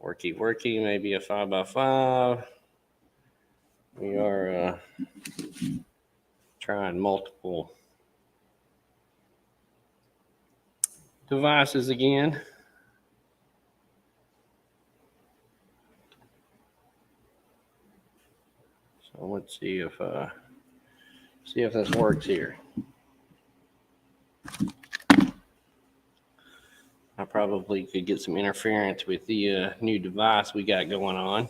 worky, maybe a 5x5. We are trying multiple devices again. So let's see if this works here. I probably could get some interference with the new device we got going on.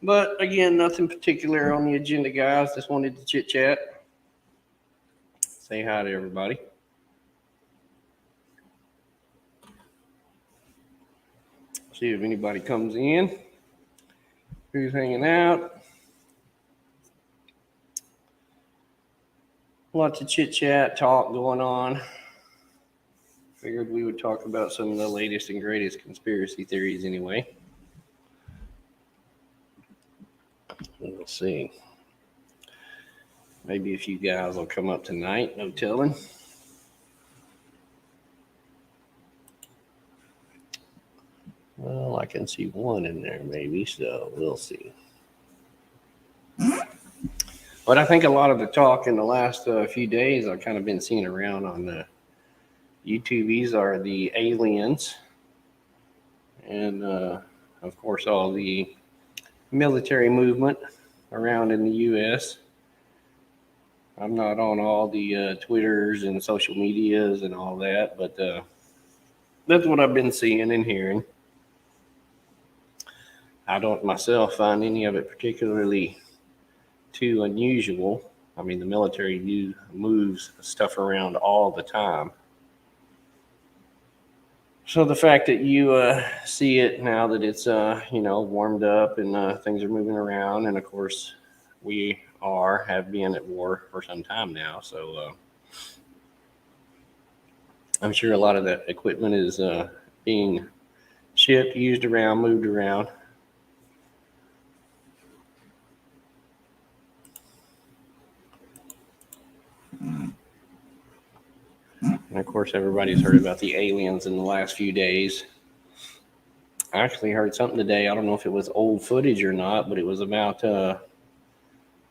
But again, nothing particular on the agenda, guys. Just wanted to chit chat. Say hi to everybody. See if anybody comes in. Who's hanging out? Lots of chit chat, talk going on. Figured we would talk about some of the latest and greatest conspiracy theories anyway. We'll see. Maybe a few guys will come up tonight, no telling. Well, I can see one in there maybe, so we'll see. But I think a lot of the talk in the last few days I've kind of been seeing around on the YouTubies are the aliens. And, of course, all the military movement around in the U.S. I'm not on all the Twitters and social medias and all that, but that's what I've been seeing and hearing. I don't myself find any of it particularly too unusual. I mean, the military moves stuff around all the time. So the fact that you see it now that it's warmed up and things are moving around, and of course we have been at war for some time now, so I'm sure a lot of that equipment is being shipped, used around, moved around. And of course, everybody's heard about the aliens in the last few days. I actually heard something today. I don't know if it was old footage or not, but it was about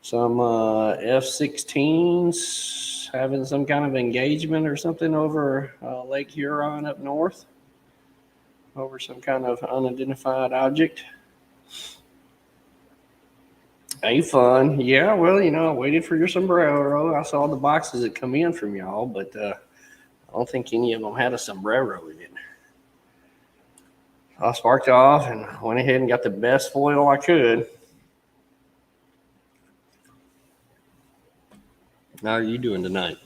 some F-16s having some kind of engagement or something over Lake Huron up north, over some kind of unidentified object. Hey, fun. Yeah, well, I waited for your sombrero. I saw the boxes that come in from y'all, but I don't think any of them had a sombrero in it. I sparked off and went ahead and got the best foil I could. How are you doing tonight?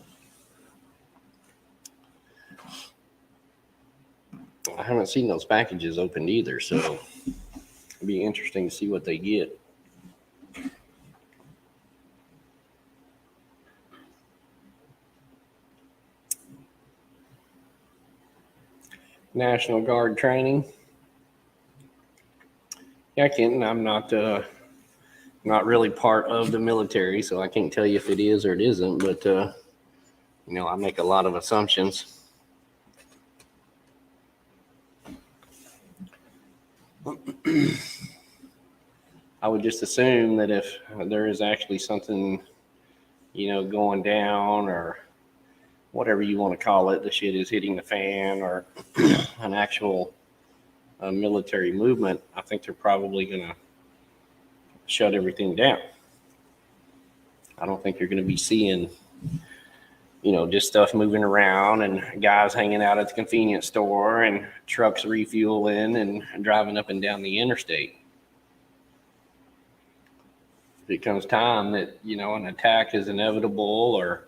I haven't seen those packages opened either, so it'll be interesting to see what they get. National Guard training. Yeah, Kenton, I'm not really part of the military, so I can't tell you if it is or it isn't, but I make a lot of assumptions. I would just assume that if there is actually something, going down or whatever you want to call it, the shit is hitting the fan or an actual military movement, I think they're probably going to shut everything down. I don't think you're going to be seeing, just stuff moving around and guys hanging out at the convenience store and trucks refueling and driving up and down the interstate. If it comes time that, an attack is inevitable or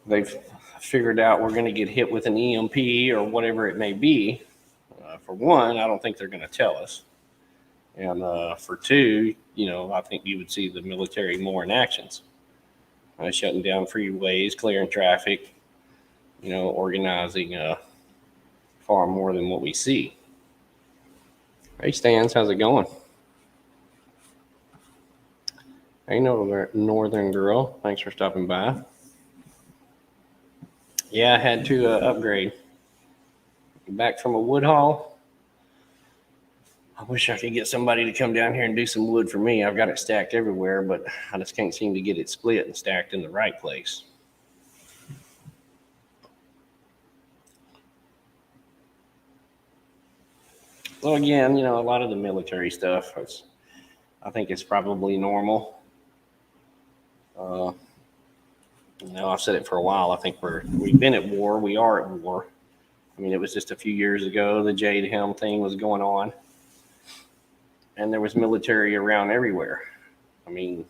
they've figured out we're going to get hit with an EMP or whatever it may be, for one, I don't think they're going to tell us. And for two, I think you would see the military more in actions. Shutting down freeways, clearing traffic, organizing far more than what we see. Hey, Stans, how's it going? Hey, Northern Girl, thanks for stopping by. Yeah, I had to upgrade. Back from a wood haul. I wish I could get somebody to come down here and do some wood for me. I've got it stacked everywhere, but I just can't seem to get it split and stacked in the right place. Well, again, you know, a lot of the military stuff, I think it's probably normal. You know, I've said it for a while. I think we've been at war. We are at war. I mean, it was just a few years ago the Jade Helm thing was going on, and there was military around everywhere. I mean,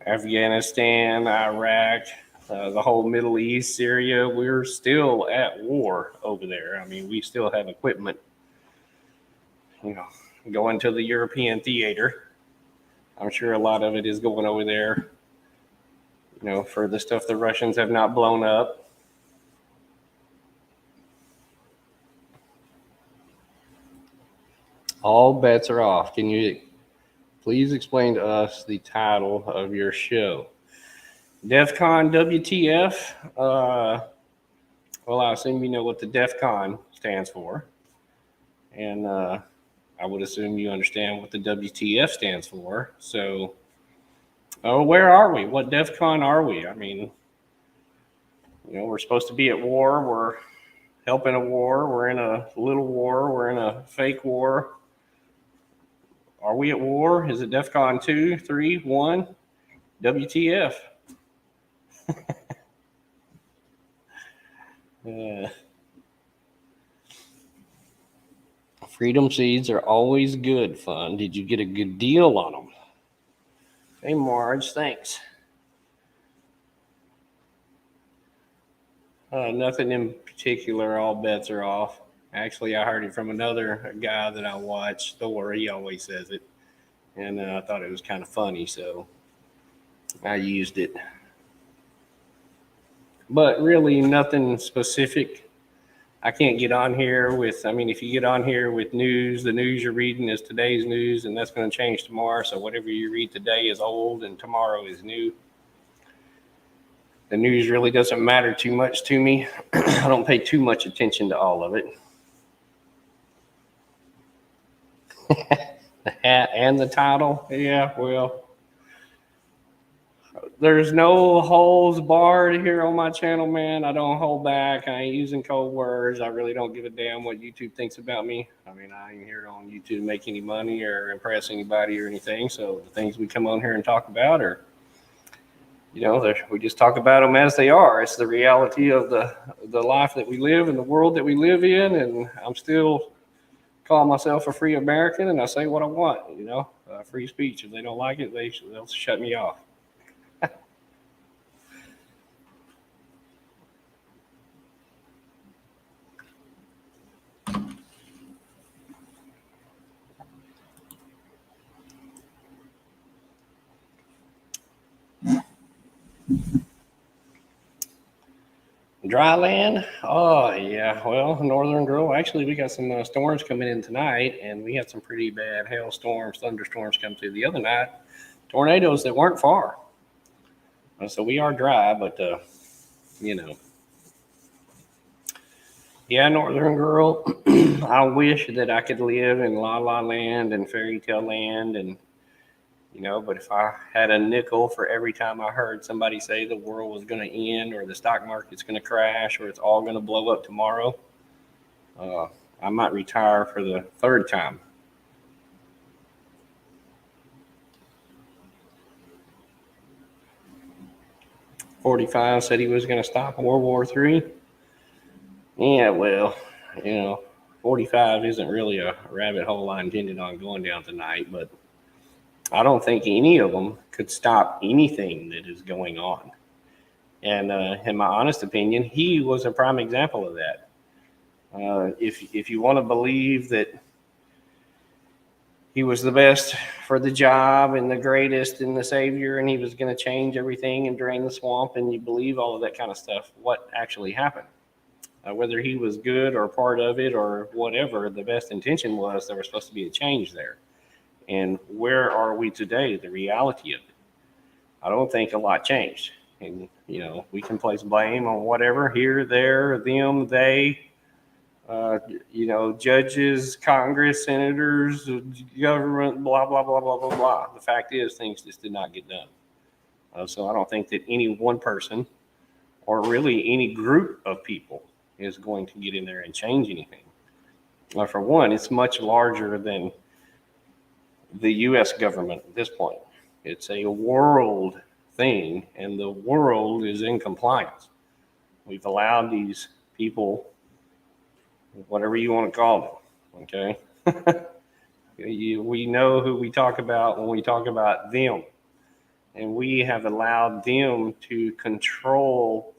Afghanistan, Iraq, the whole Middle East, Syria, we're still at war over there. I mean, we still have equipment, you know, going to the European theater. I'm sure a lot of it is going over there, you know, for the stuff the Russians have not blown up. All bets are off. Can you please explain to us the title of your show? Defcon WTF? Well, I assume you know what the Defcon stands for. And I would assume you understand what the WTF stands for. So, where are we? What Defcon are we? I mean, you know, we're supposed to be at war. We're helping a war. We're in a little war. We're in a fake war. Are we at war? Is it Defcon 2, 3, 1? WTF? Freedom seeds are always good fun. Did you get a good deal on them? Hey, Marge, thanks. Nothing in particular. All bets are off. Actually, I heard it from another guy that I watch, Thor. He always says it. And I thought it was kind of funny, so I used it. But really, nothing specific. I can't get on here with, I mean, if you get on here with news, the news you're reading is today's news, and that's going to change tomorrow. So whatever you read today is old, and tomorrow is new. The news really doesn't matter too much to me. I don't pay too much attention to all of it. The hat and the title, yeah, well, there's no holes barred here on my channel, man. I don't hold back. I ain't using cold words. I really don't give a damn what YouTube thinks about me. I mean, I ain't here on YouTube to make any money or impress anybody or anything. So the things we come on here and talk about are, you know, we just talk about them as they are. It's the reality of the life that we live and the world that we live in. And I'm still calling myself a free American, and I say what I want, you know, free speech. If they don't like it, they'll shut me off. Dry land? Oh, yeah. Well, Northern Girl, actually, we got some storms coming in tonight, and we had some pretty bad hailstorms, thunderstorms come through the other night. Tornadoes that weren't far. So we are dry, but, you know. Yeah, Northern Girl, I wish that I could live in La La Land and Fairy Tale Land and, you know, but if I had a nickel for every time I heard somebody say the world was going to end or the stock market's going to crash or it's all going to blow up tomorrow, I might retire for the third time. .45 said he was going to stop World War III. Yeah, well, you know, 45 isn't really a rabbit hole I intended on going down tonight, but I don't think any of them could stop anything that is going on. And in my honest opinion, he was a prime example of that. If you want to believe that he was the best for the job and the greatest and the savior, and he was going to change everything and drain the swamp, and you believe all of that kind of stuff, what actually happened? Whether he was good or part of it or whatever, the best intention was there was supposed to be a change there. And where are we today? The reality of it. I don't think a lot changed. And, you know, we can place blame on whatever, here, there, them, they. Judges, Congress, senators, government, blah, blah, blah, blah, blah, blah. The fact is, things just did not get done. So I don't think that any one person or really any group of people is going to get in there and change anything. For one, it's much larger than the U.S. government at this point. It's a world thing, and the world is in compliance. We've allowed these people, whatever you want to call them, okay? We know who we talk about when we talk about them. And we have allowed them to control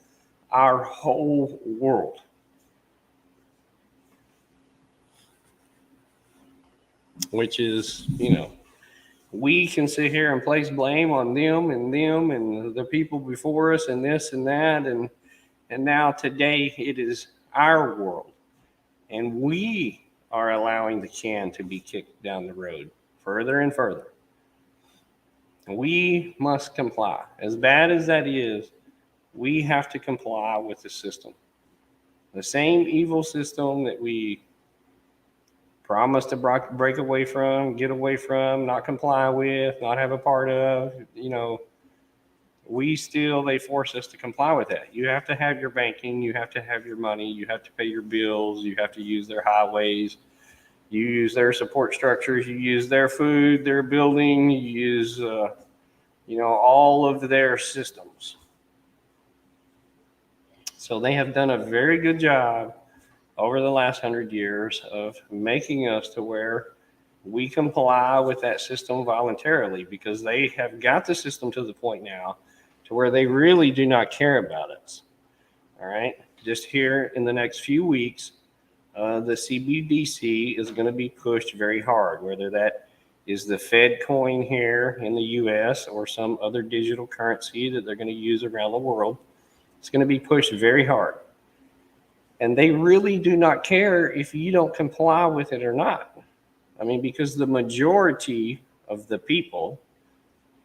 our whole world. Which is, we can sit here and place blame on them and the people before us and this and that. And now today it is our world. And we are allowing the can to be kicked down the road further and further. We must comply. As bad as that is, we have to comply with the system. The same evil system that we promise to break away from, get away from, not comply with, not have a part of, they force us to comply with that. You have to have your banking, you have to have your money, you have to pay your bills, you have to use their highways, you use their support structures, you use their food, their building, you use, all of their systems. So they have done a very good job over the last 100 years of making us to where we comply with that system voluntarily, because they have got the system to the point now to where they really do not care about us. All right. Just here in the next few weeks, the CBDC is going to be pushed very hard, whether that is the Fed coin here in the US or some other digital currency that they're going to use around the world. It's going to be pushed very hard. And they really do not care if you don't comply with it or not. Because the majority of the people,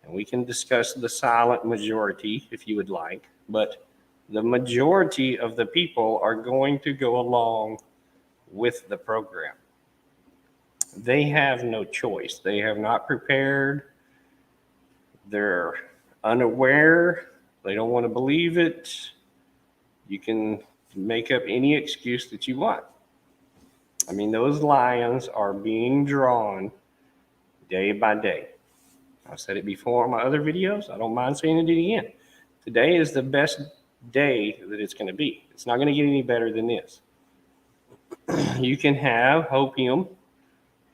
and we can discuss the silent majority if you would like, but the majority of the people are going to go along with the program. They have no choice. They have not prepared. They're unaware. They don't want to believe it. You can make up any excuse that you want. Those lions are being drawn day by day. I've said it before on my other videos. I don't mind saying it again. Today is the best day that it's going to be. It's not going to get any better than this. You can have hopium.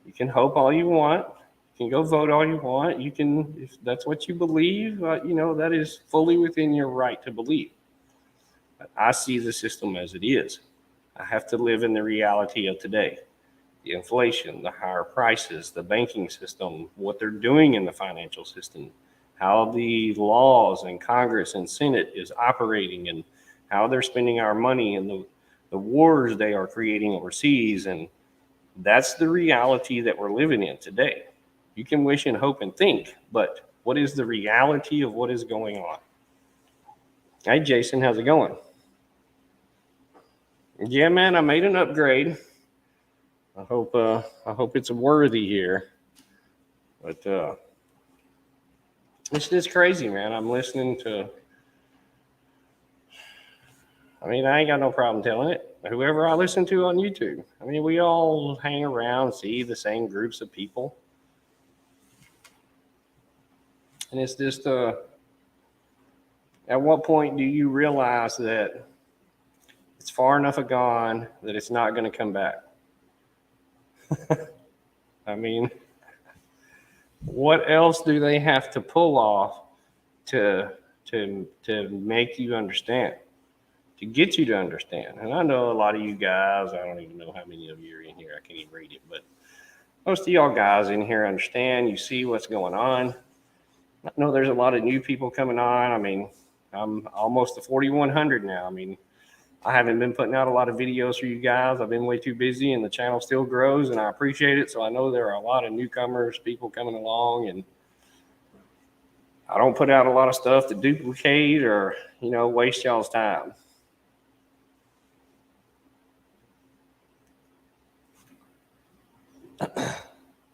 You can hope all you want. You can go vote all you want. You can, if that's what you believe, that is fully within your right to believe. But I see the system as it is. I have to live in the reality of today. The inflation, the higher prices, the banking system, what they're doing in the financial system, how the laws and Congress and Senate is operating, and how they're spending our money, and the wars they are creating overseas. And that's the reality that we're living in today. You can wish and hope and think, but what is the reality of what is going on? Hey, Jason, how's it going? Yeah, man, I made an upgrade. I hope it's worthy here. But it's just crazy, man. I'm listening to, I ain't got no problem telling it. Whoever I listen to on YouTube. We all hang around, see the same groups of people. And it's just, at what point do you realize that it's far enough gone that it's not going to come back? What else do they have to pull off to make you understand, to get you to understand? And I know a lot of you guys, I don't even know how many of you are in here. I can't even read it, but most of y'all guys in here understand. You see what's going on. I know there's a lot of new people coming on. I'm almost to 4,100 now. I haven't been putting out a lot of videos for you guys. I've been way too busy, and the channel still grows, and I appreciate it. So I know there are a lot of newcomers, people coming along, and I don't put out a lot of stuff to duplicate or, waste y'all's time.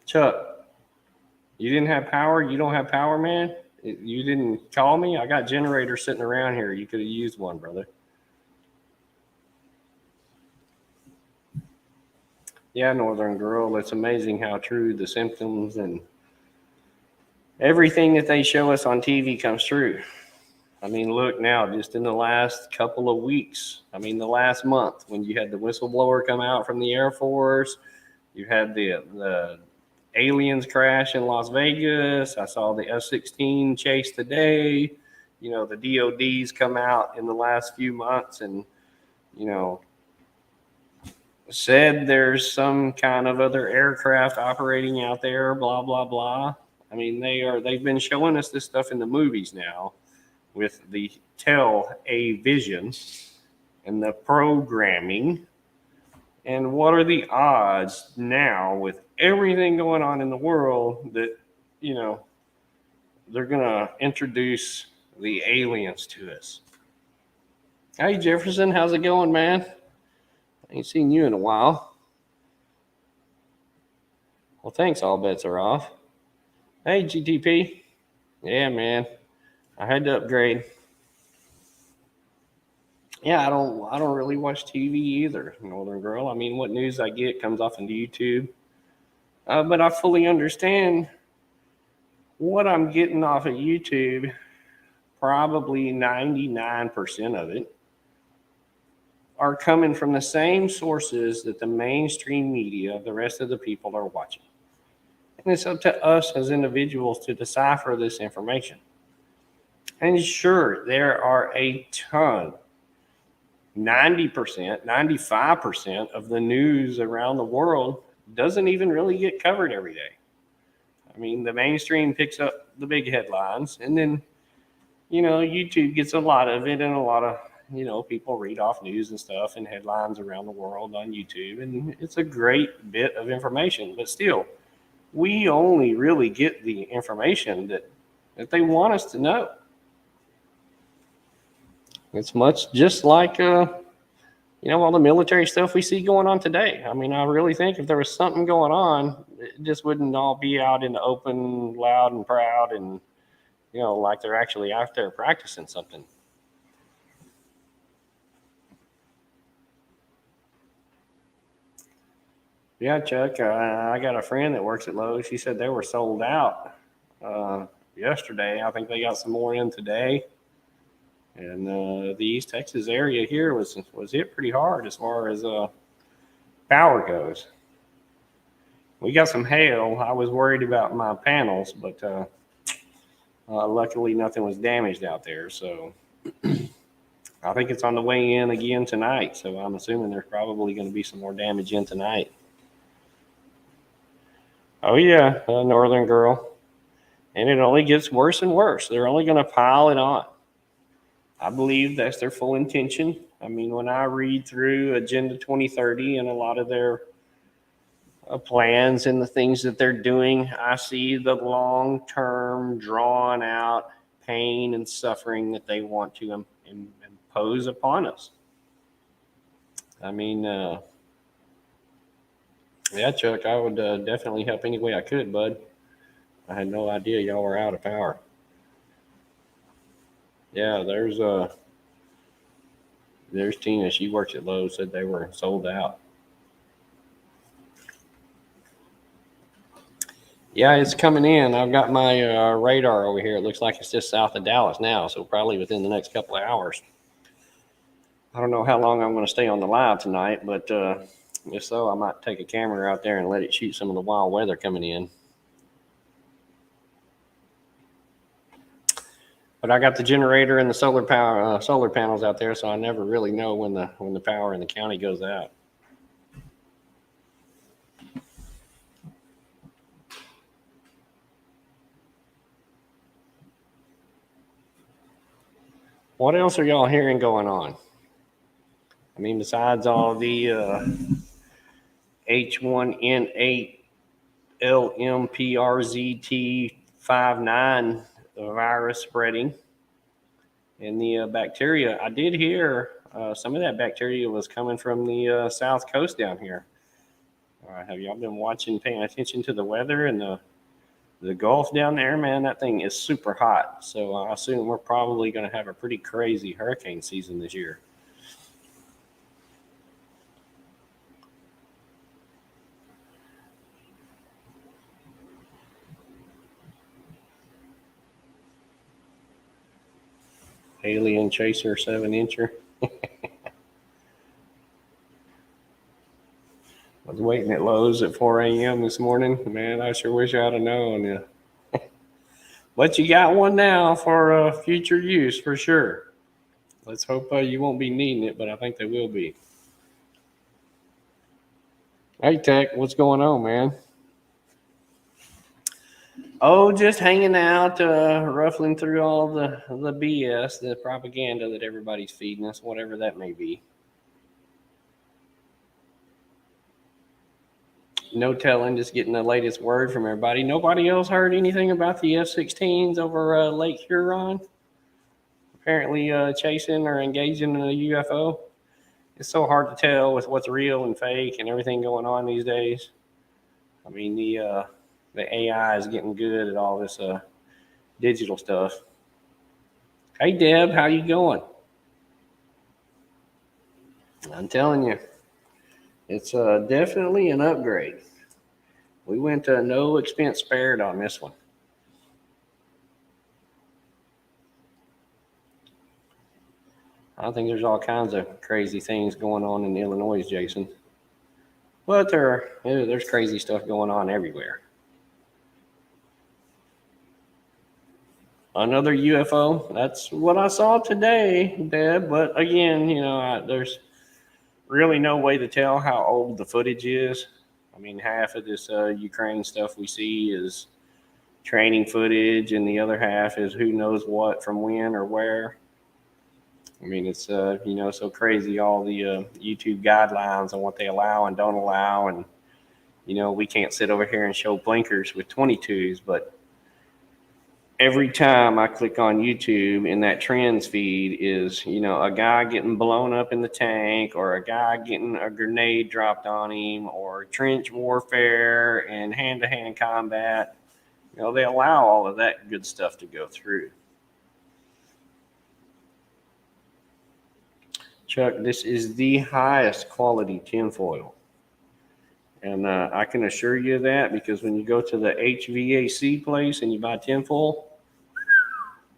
Chuck, you didn't have power? You don't have power, man? You didn't call me? I got generators sitting around here. You could have used one, brother. Yeah, Northern Girl, it's amazing how true the symptoms and everything that they show us on TV comes true. I mean, look now, just in the last couple of weeks, I mean, the last month, when you had the whistleblower come out from the Air Force, you had the aliens crash in Las Vegas. I saw the F-16 chase today. You know, the DOD's come out in the last few months and, you know, said there's some kind of other aircraft operating out there, blah, blah, blah. I mean, they've been showing us this stuff in the movies now with the television and the programming. And what are the odds now with everything going on in the world that, you know, they're going to introduce the aliens to us? Hey, Jefferson, how's it going, man? I ain't seen you in a while. Well, thanks, all bets are off. Hey, GTP. Yeah, man. I had to upgrade. Yeah, I don't really watch TV either, Northern Girl. I mean, what news I get comes off into YouTube. But I fully understand what I'm getting off of YouTube. Probably 99% of it are coming from the same sources that the mainstream media, the rest of the people, are watching. And it's up to us as individuals to decipher this information. And sure, there are a ton, 90%, 95% of the news around the world doesn't even really get covered every day. I mean, the mainstream picks up the big headlines, and then, you know, YouTube gets a lot of it, and a lot of, you know, people read off news and stuff and headlines around the world on YouTube, and it's a great bit of information. But still, we only really get the information that they want us to know. It's much just like, you know, all the military stuff we see going on today. I mean, I really think if there was something going on, it just wouldn't all be out in the open, loud and proud, and, you know, like they're actually out there practicing something. Yeah, Chuck, I got a friend that works at Lowe's. She said they were sold out yesterday. I think they got some more in today. And the East Texas area here was hit pretty hard as far as power goes. We got some hail. I was worried about my panels, but luckily nothing was damaged out there. So I think it's on the way in again tonight. So I'm assuming there's probably going to be some more damage in tonight. Oh, yeah, Northern Girl. And it only gets worse and worse. They're only going to pile it on. I believe that's their full intention. I mean, when I read through Agenda 2030 and a lot of their plans and the things that they're doing, I see the long-term, drawn-out pain and suffering that they want to impose upon us. I mean, yeah, Chuck, I would definitely help any way I could, bud. I had no idea y'all were out of power. Yeah, there's Tina. She works at Lowe's. Said they were sold out. Yeah, it's coming in. I've got my radar over here. It looks like it's just south of Dallas now, so probably within the next couple of hours. I don't know how long I'm going to stay on the live tonight, but if so, I might take a camera out there and let it shoot some of the wild weather coming in. But I got the generator and the solar panels out there, so I never really know when the power in the county goes out. What else are y'all hearing going on? I mean, besides all the H1N8 LMPRZT59 virus spreading and the bacteria, I did hear some of that bacteria was coming from the south coast down here. Have y'all been paying attention to the weather and the Gulf down there, man? That thing is super hot. So I assume we're probably going to have a pretty crazy hurricane season this year. Alien Chaser 7-incher. I was waiting at Lowe's at 4 a.m. this morning. Man, I sure wish I'd have known. Yeah. But you got one now for future use for sure. Let's hope you won't be needing it, but I think they will be. Hey, Tech, what's going on, man? Oh, just hanging out, ruffling through all the BS, the propaganda that everybody's feeding us, whatever that may be. No telling, just getting the latest word from everybody. Nobody else heard anything about the F-16s over Lake Huron? Apparently chasing or engaging in a UFO. It's so hard to tell with what's real and fake and everything going on these days. I mean, the AI is getting good at all this digital stuff. Hey, Deb, how you going? I'm telling you, it's definitely an upgrade. We went no expense spared on this one. I think there's all kinds of crazy things going on in Illinois, Jason. But there's crazy stuff going on everywhere. Another UFO. That's what I saw today, Deb. But again, there's really no way to tell how old the footage is. I mean, half of this Ukraine stuff we see is training footage, and the other half is who knows what from when or where. I mean, it's so crazy, all the YouTube guidelines on what they allow and don't allow, and we can't sit over here and show blinkers with 22s, but every time I click on YouTube in that trends feed is, a guy getting blown up in the tank, or a guy getting a grenade dropped on him, or trench warfare and hand-to-hand combat. They allow all of that good stuff to go through. Chuck, this is the highest quality tinfoil. And I can assure you that, because when you go to the HVAC place and you buy tinfoil,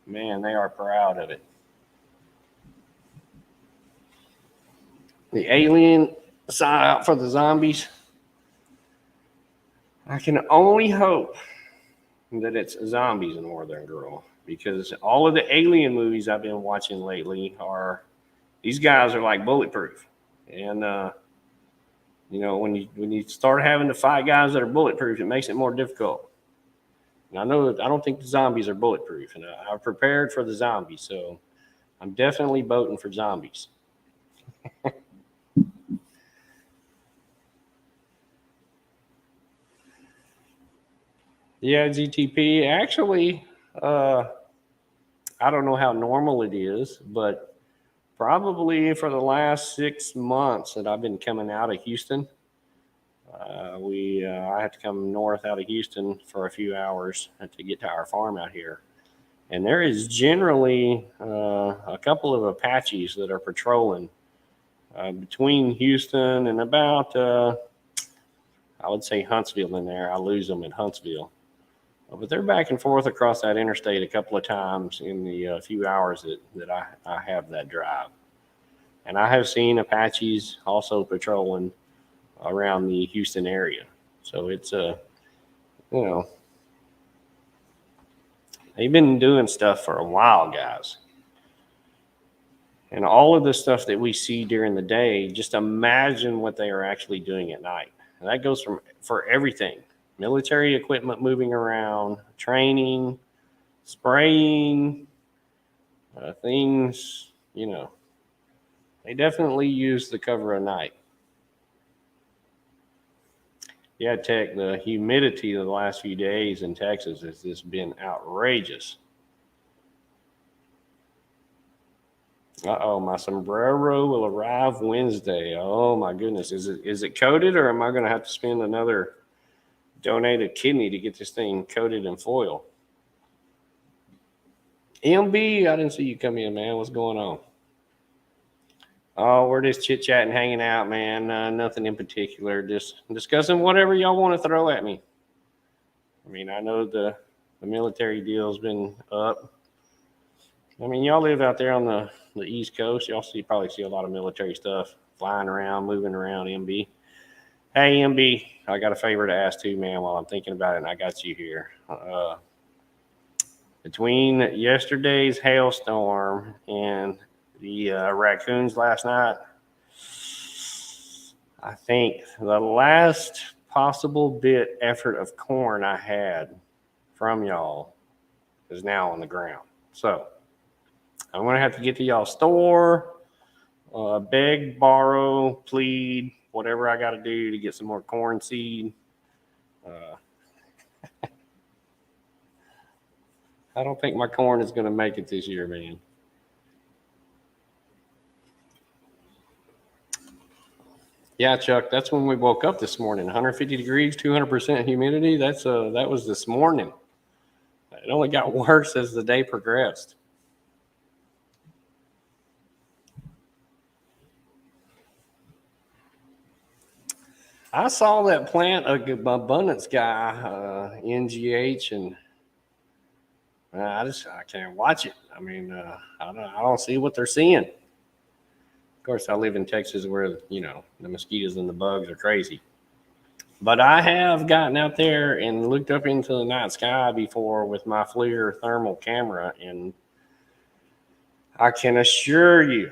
man, they are proud of it. The alien sign out for the zombies. I can only hope that it's zombies in Northern Girl, because all of the alien movies I've been watching lately these guys are like bulletproof. And when you start having to fight guys that are bulletproof, it makes it more difficult. And I don't think the zombies are bulletproof, and I've prepared for the zombies, so I'm definitely voting for zombies. Yeah, GTP. Actually, I don't know how normal it is, but probably for the last 6 months that I've been coming out of Houston, I had to come north out of Houston for a few hours to get to our farm out here. And there is generally a couple of Apaches that are patrolling between Houston and about, I would say Huntsville in there. I lose them at Huntsville. But they're back and forth across that interstate a couple of times in the few hours that I have that drive. And I have seen Apaches also patrolling around the Houston area. So it's, they've been doing stuff for a while, guys. And all of the stuff that we see during the day, just imagine what they are actually doing at night. And that goes for everything. Military equipment moving around, training, spraying, things, they definitely use the cover of night. Yeah, Tech, the humidity of the last few days in Texas has just been outrageous. Uh-oh, my sombrero will arrive Wednesday. Oh my goodness. Is it coated, or am I gonna have to spend another donated kidney to get this thing coated in foil? MB, I didn't see you come in, man. What's going on? Oh, we're just chit chatting, hanging out, man. Nothing in particular. Just discussing whatever y'all want to throw at me. I mean, I know the military deal's been up. I mean, y'all live out there on the East Coast. Y'all probably see a lot of military stuff flying around, moving around. MB. Hey, MB, I got a favor to ask too, man. While I'm thinking about it, and I got you here. Between yesterday's hailstorm and the raccoons last night, I think the last possible bit effort of corn I had from y'all is now on the ground. So I'm going to have to get to y'all's store, beg, borrow, plead, whatever I got to do to get some more corn seed. I don't think my corn is going to make it this year, man. Yeah, Chuck, that's when we woke up this morning. 150 degrees, 200% humidity. That was this morning. It only got worse as the day progressed. I saw that plant abundance guy, NGH, and I can't watch it. I mean, I don't see what they're seeing. Of course, I live in Texas where, the mosquitoes and the bugs are crazy. But I have gotten out there and looked up into the night sky before with my FLIR thermal camera, and I can assure you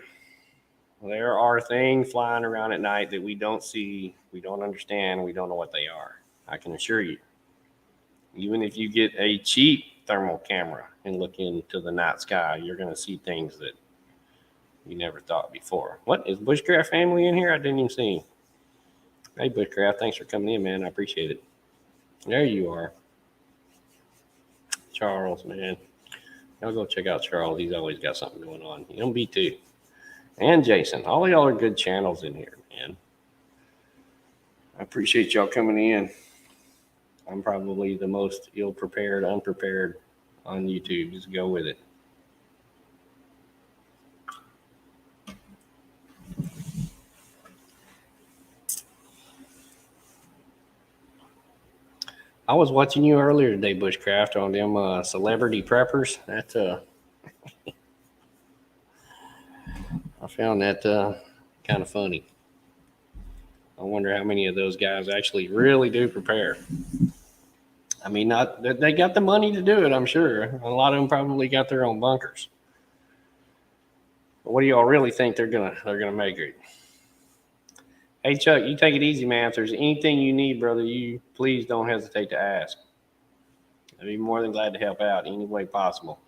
there are things flying around at night that we don't see, we don't understand, we don't know what they are. I can assure you. Even if you get a cheap thermal camera and look into the night sky, you're going to see things that you never thought before. What, is Bushcraft family in here? I didn't even see him. Hey, Bushcraft, thanks for coming in, man. I appreciate it. There you are. Charles, man. Y'all go check out Charles. He's always got something going on. MB too. And Jason. All of y'all are good channels in here, man. I appreciate y'all coming in. I'm probably the most ill-prepared, unprepared on YouTube. Just go with it. I was watching you earlier today, Bushcraft, on them celebrity preppers. That's I found that kind of funny. I wonder how many of those guys actually really do prepare. I mean, not they got the money to do it, I'm sure. A lot of them probably got their own bunkers. But what do y'all really think they're gonna make it? Hey Chuck, you take it easy, man. If there's anything you need, brother, you please don't hesitate to ask. I'd be more than glad to help out any way possible.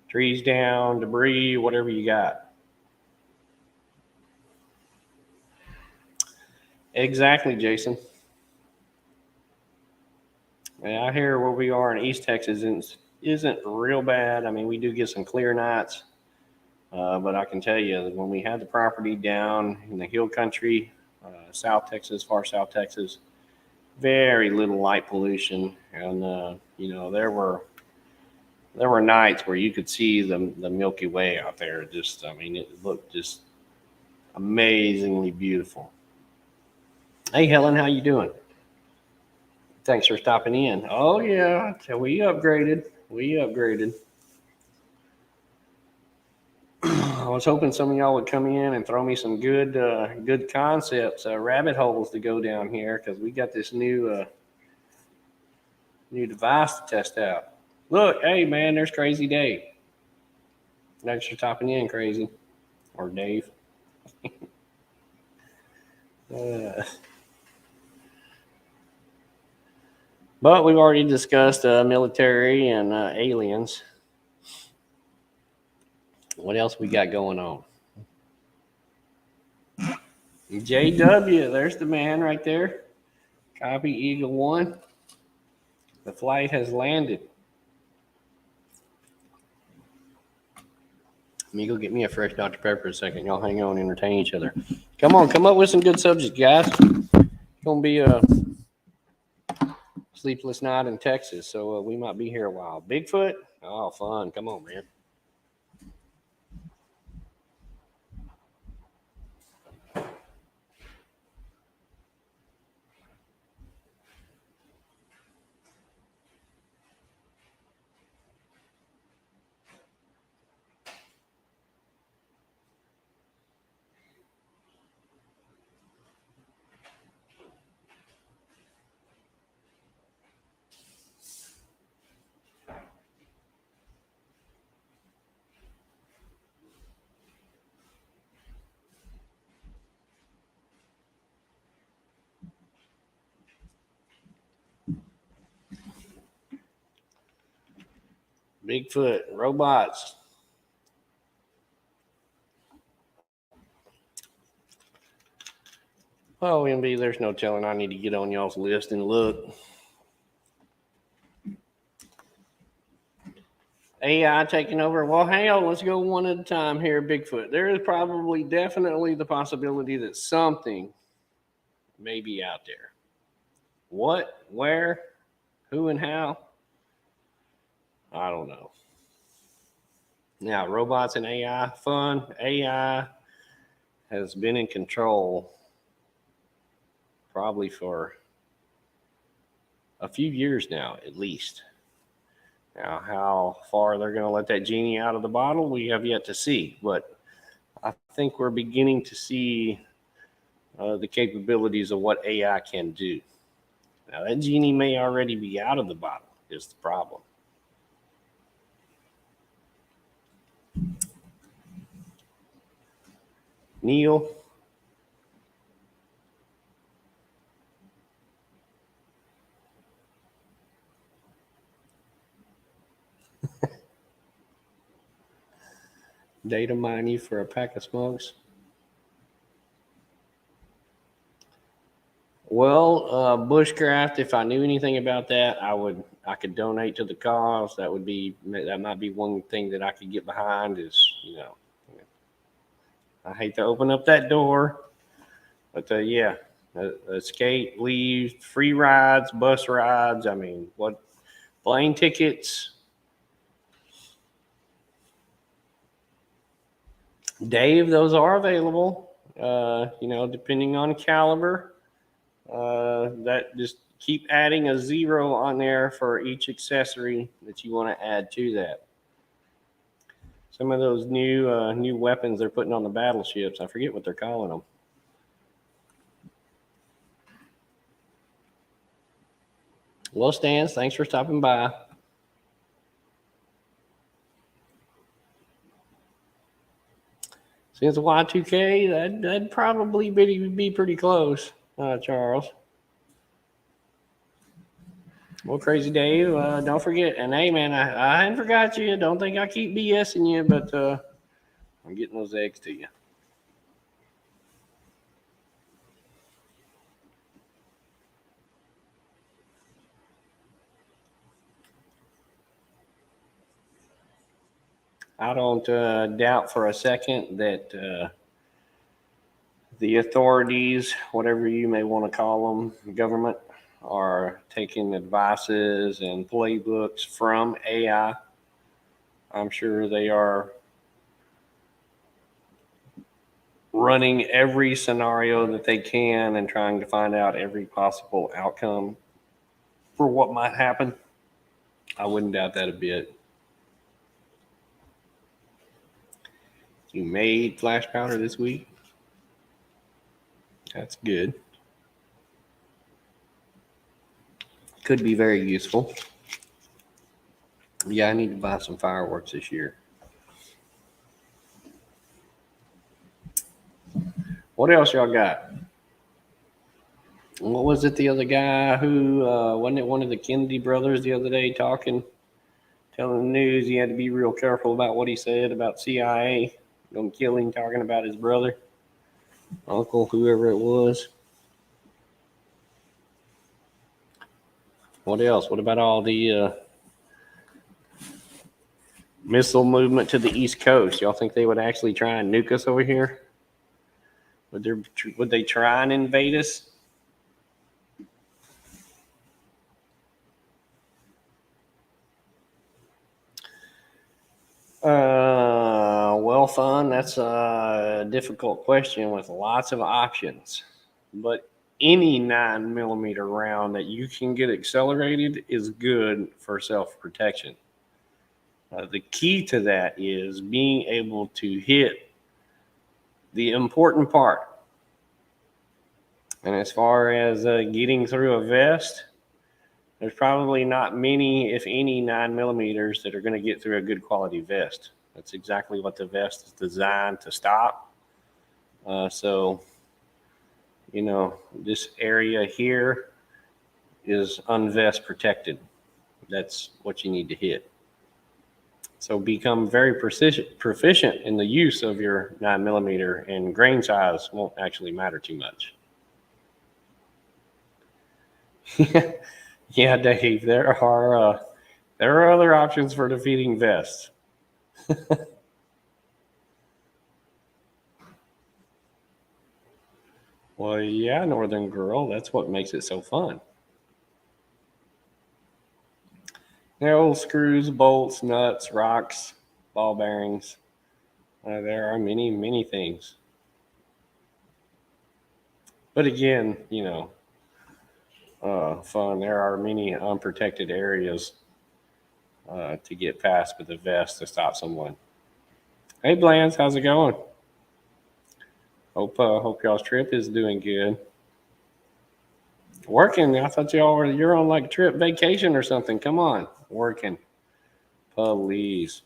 Trees down, debris, whatever you got. Exactly, Jason. Yeah, I hear where we are in East Texas isn't real bad. I mean, we do get some clear nights, but I can tell you that when we had the property down in the hill country, South Texas, far South Texas, very little light pollution, and there were nights where you could see the Milky Way out there. I mean, it looked just amazingly beautiful. Hey, Helen, how you doing? Thanks for stopping in. Oh yeah, we upgraded. I was hoping some of y'all would come in and throw me some good concepts, rabbit holes to go down here, because we got this new device to test out. Look, hey man, there's Crazy Dave. Thanks for stopping in, Crazy, or Dave. But we've already discussed military and aliens. What else we got going on? JW, there's the man right there. Copy Eagle 1. The flight has landed. me go get me a fresh Dr. Pepper a second. Y'all hang on, entertain each other. Come on, come up with some good subjects, guys. It's gonna be a sleepless night in Texas, so we might be here a while. Bigfoot? Oh, fun. Come on, man. Bigfoot, robots. Oh, MB, there's no telling. I need to get on y'all's list and look. AI taking over. Well, hang on. Let's go one at a time here. Bigfoot. There is probably definitely the possibility that something may be out there. What, where, who, and how? I don't know. Now, robots and AI, fun. AI has been in control probably for a few years now, at least. Now, how far they're going to let that genie out of the bottle, we have yet to see. But I think we're beginning to see the capabilities of what AI can do. Now, that genie may already be out of the bottle, is the problem. Neil? Data mine you for a pack of smokes? Well, bushcraft. If I knew anything about that, I could donate to the cause. That might be one thing that I could get behind. I hate to open up that door, but yeah, escape, leave, free rides, bus rides. I mean, what plane tickets? Dave, those are available. Depending on caliber. That just keep adding a 0 on there for each accessory that you want to add to that. Some of those new weapons they're putting on the battleships, I forget what they're calling them. Well, Stans, thanks for stopping by. Since Y2K, that'd probably be pretty close, Charles. Well, Crazy Dave, don't forget. And hey, man, I hadn't forgot you. Don't think I keep BSing you, but I'm getting those eggs to you. I don't doubt for a second that the authorities, whatever you may want to call them, government, are taking advices and playbooks from AI. I'm sure they are running every scenario that they can and trying to find out every possible outcome for what might happen. I wouldn't doubt that a bit. You made flash powder this week? That's good. Could be very useful. Yeah, I need to buy some fireworks this year. What else y'all got? What was it, the other guy who, wasn't it one of the Kennedy brothers the other day telling the news he had to be real careful about what he said about CIA, gonna kill him, talking about his brother, uncle, whoever it was. What else? What about all the Missile movement to the East Coast. Y'all think they would actually try and nuke us over here? Would they try and invade us? Well, fun. That's a difficult question with lots of options. But any 9mm round that you can get accelerated is good for self-protection. The key to that is being able to hit the important part. And as far as getting through a vest, there's probably not many, if any, 9mm that are going to get through a good quality vest. That's exactly what the vest is designed to stop. So, you know, this area here is unvest protected. That's what you need to hit. So become very proficient in the use of your 9mm, and grain size won't actually matter too much. Yeah, Dave, there are other options for defeating vests. Well, yeah, Northern Girl, that's what makes it so fun. Nails, screws, bolts, nuts, rocks, ball bearings. There are many, many things. But again, you know, fun. There are many unprotected areas to get past with a vest to stop someone. Hey, Blands, how's it going? Hope y'all's trip is doing good. Working? I thought you're on like trip vacation or something. Come on, working. Please.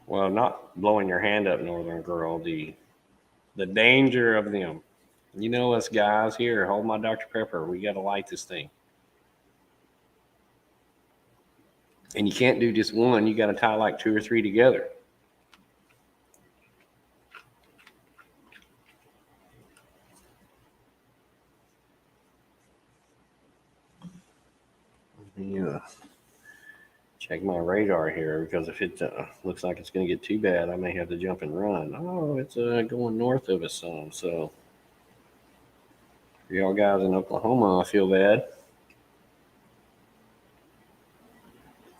Well, not blowing your hand up, Northern Girl. The danger of them. You know us guys here. Hold my Dr. Pepper. We got to light this thing. And you can't do just one. You got to tie like 2 or 3 together. Yeah. Check my radar here, because if it looks like it's going to get too bad, I may have to jump and run. Oh, it's going north of us some. So for y'all guys in Oklahoma, I feel bad.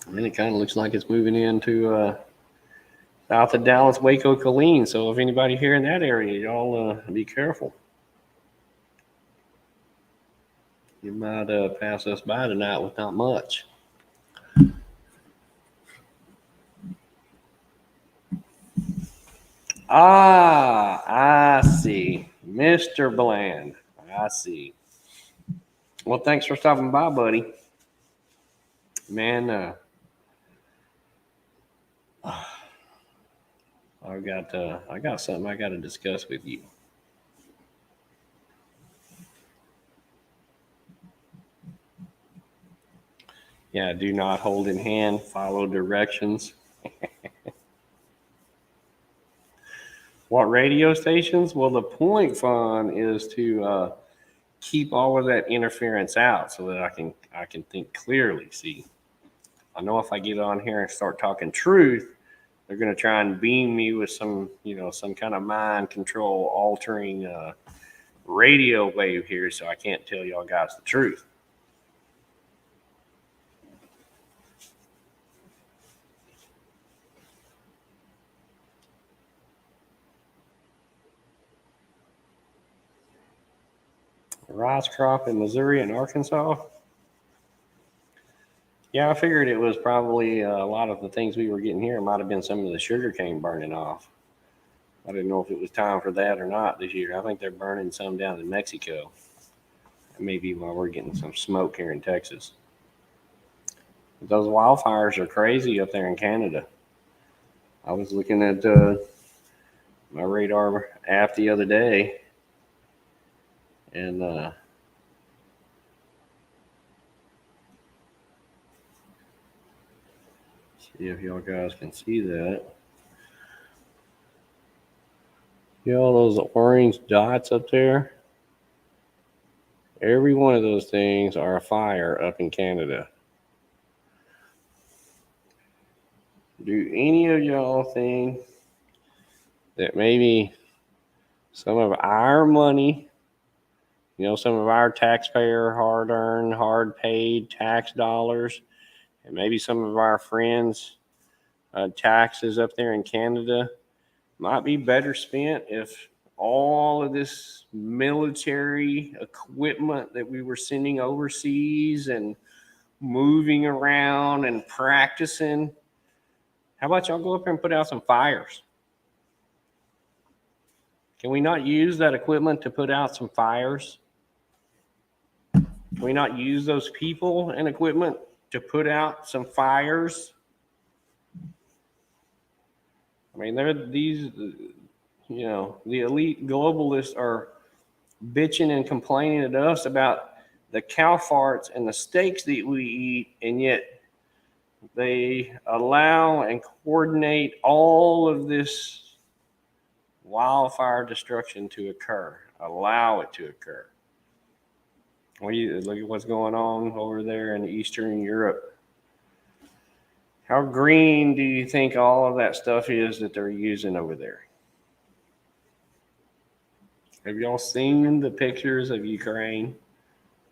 And it kind of looks like it's moving into south of Dallas, Waco, Killeen. So if anybody here in that area, y'all be careful. You might pass us by tonight with not much. I see. Mr. Bland. I see. Well, thanks for stopping by, buddy. Man, I got something I got to discuss with you. Yeah, do not hold in hand, follow directions. What radio stations? Well, the point, Fun, is to keep all of that interference out so that I can think clearly. See, I know if I get on here and start talking truth, they're going to try and beam me with some kind of mind control altering radio wave here, so I can't tell y'all guys the truth. Rice crop in Missouri and Arkansas. Yeah, I figured it was probably a lot of the things we were getting here might have been some of the sugar cane burning off. I didn't know if it was time for that or not this year. I think they're burning some down in Mexico. Maybe while we're getting some smoke here in Texas. Those wildfires are crazy up there in Canada. I was looking at my radar app the other day, and see if y'all guys can see that. See all those orange dots up there? Every one of those things are a fire up in Canada. Do any of y'all think that maybe some of our money, some of our taxpayer hard-earned, hard-paid tax dollars, and maybe some of our friends' taxes up there in Canada might be better spent if all of this military equipment that we were sending overseas and moving around and practicing, how about y'all go up there and put out some fires? Can we not use that equipment to put out some fires? Can we not use those people and equipment to put out some fires? I mean, the elite globalists are bitching and complaining at us about the cow farts and the steaks that we eat, and yet they allow and coordinate all of this wildfire destruction to occur, allow it to occur. Look at what's going on over there in Eastern Europe. How green do you think all of that stuff is that they're using over there? Have y'all seen the pictures of Ukraine?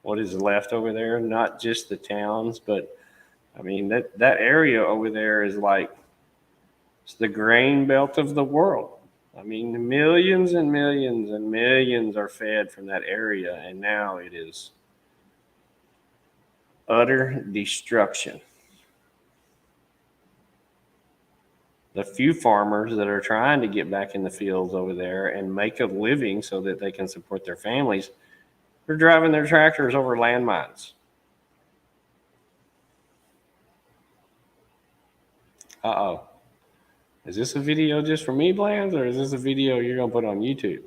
What is left over there? Not just the towns, but I mean, that area over there is like it's the grain belt of the world. I mean, millions and millions and millions are fed from that area, and now it is utter destruction. The few farmers that are trying to get back in the fields over there and make a living so that they can support their families, they're driving their tractors over landmines. Uh-oh. Is this a video just for me, Blands, or is this a video you're going to put on YouTube?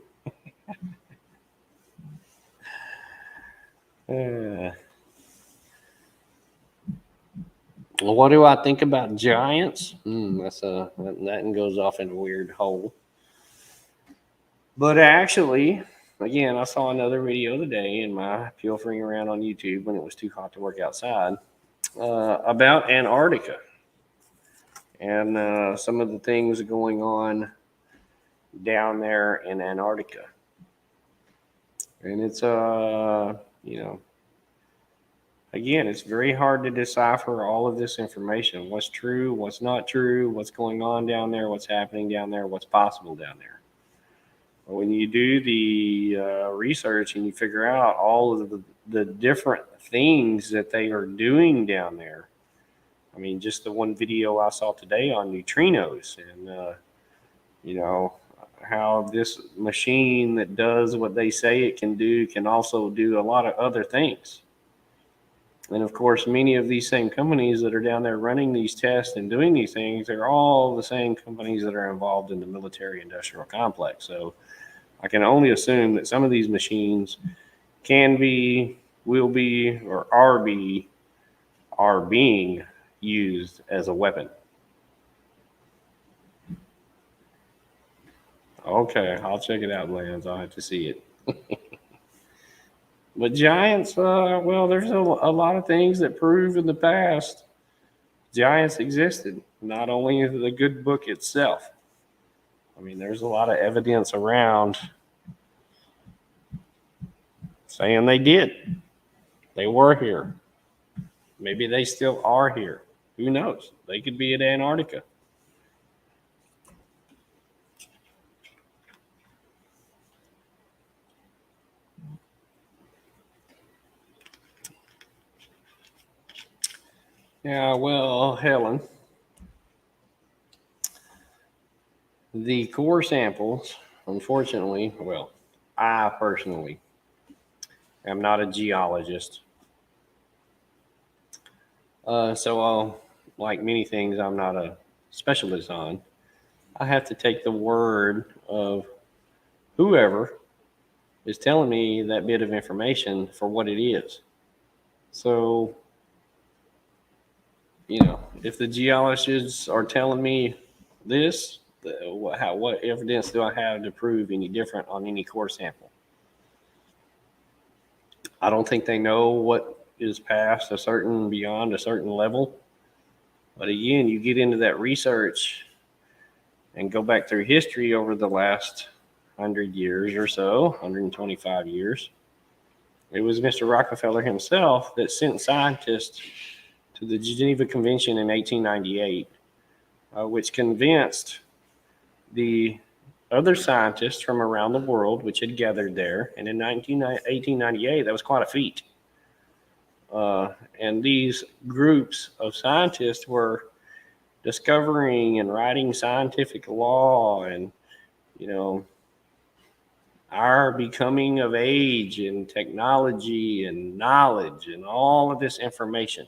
What do I think about giants? That goes off in a weird hole. But actually, again, I saw another video today in my pilfering around on YouTube when it was too hot to work outside about Antarctica and some of the things going on down there in Antarctica. And it's, again, it's very hard to decipher all of this information. What's true, what's not true, what's going on down there, what's happening down there, what's possible down there. But when you do the research and you figure out all of the different things that they are doing down there, I mean, just the one video I saw today on neutrinos and, how this machine that does what they say it can do can also do a lot of other things. And of course, many of these same companies that are down there running these tests and doing these things, they're all the same companies that are involved in the military industrial complex. So I can only assume that some of these machines can be, will be, or are being used as a weapon. Okay, I'll check it out, Lance. I'll have to see it. But giants, well, there's a lot of things that prove in the past giants existed, not only the good book itself. I mean, there's a lot of evidence around saying they did. They were here. Maybe they still are here. Who knows? They could be at Antarctica. Yeah, well, Helen, the core samples, unfortunately, well, I personally am not a geologist. So like many things I'm not a specialist on, I have to take the word of whoever is telling me that bit of information for what it is. So, if the geologists are telling me this, what evidence do I have to prove any different on any core sample? I don't think they know what is past beyond a certain level. But again, you get into that research and go back through history over the last 100 years or so, 125 years. It was Mr. Rockefeller himself that sent scientists to the Geneva Convention in 1898, which convinced the other scientists from around the world, which had gathered there. And in 1898, that was quite a feat. And these groups of scientists were discovering and writing scientific law and, our becoming of age and technology and knowledge and all of this information.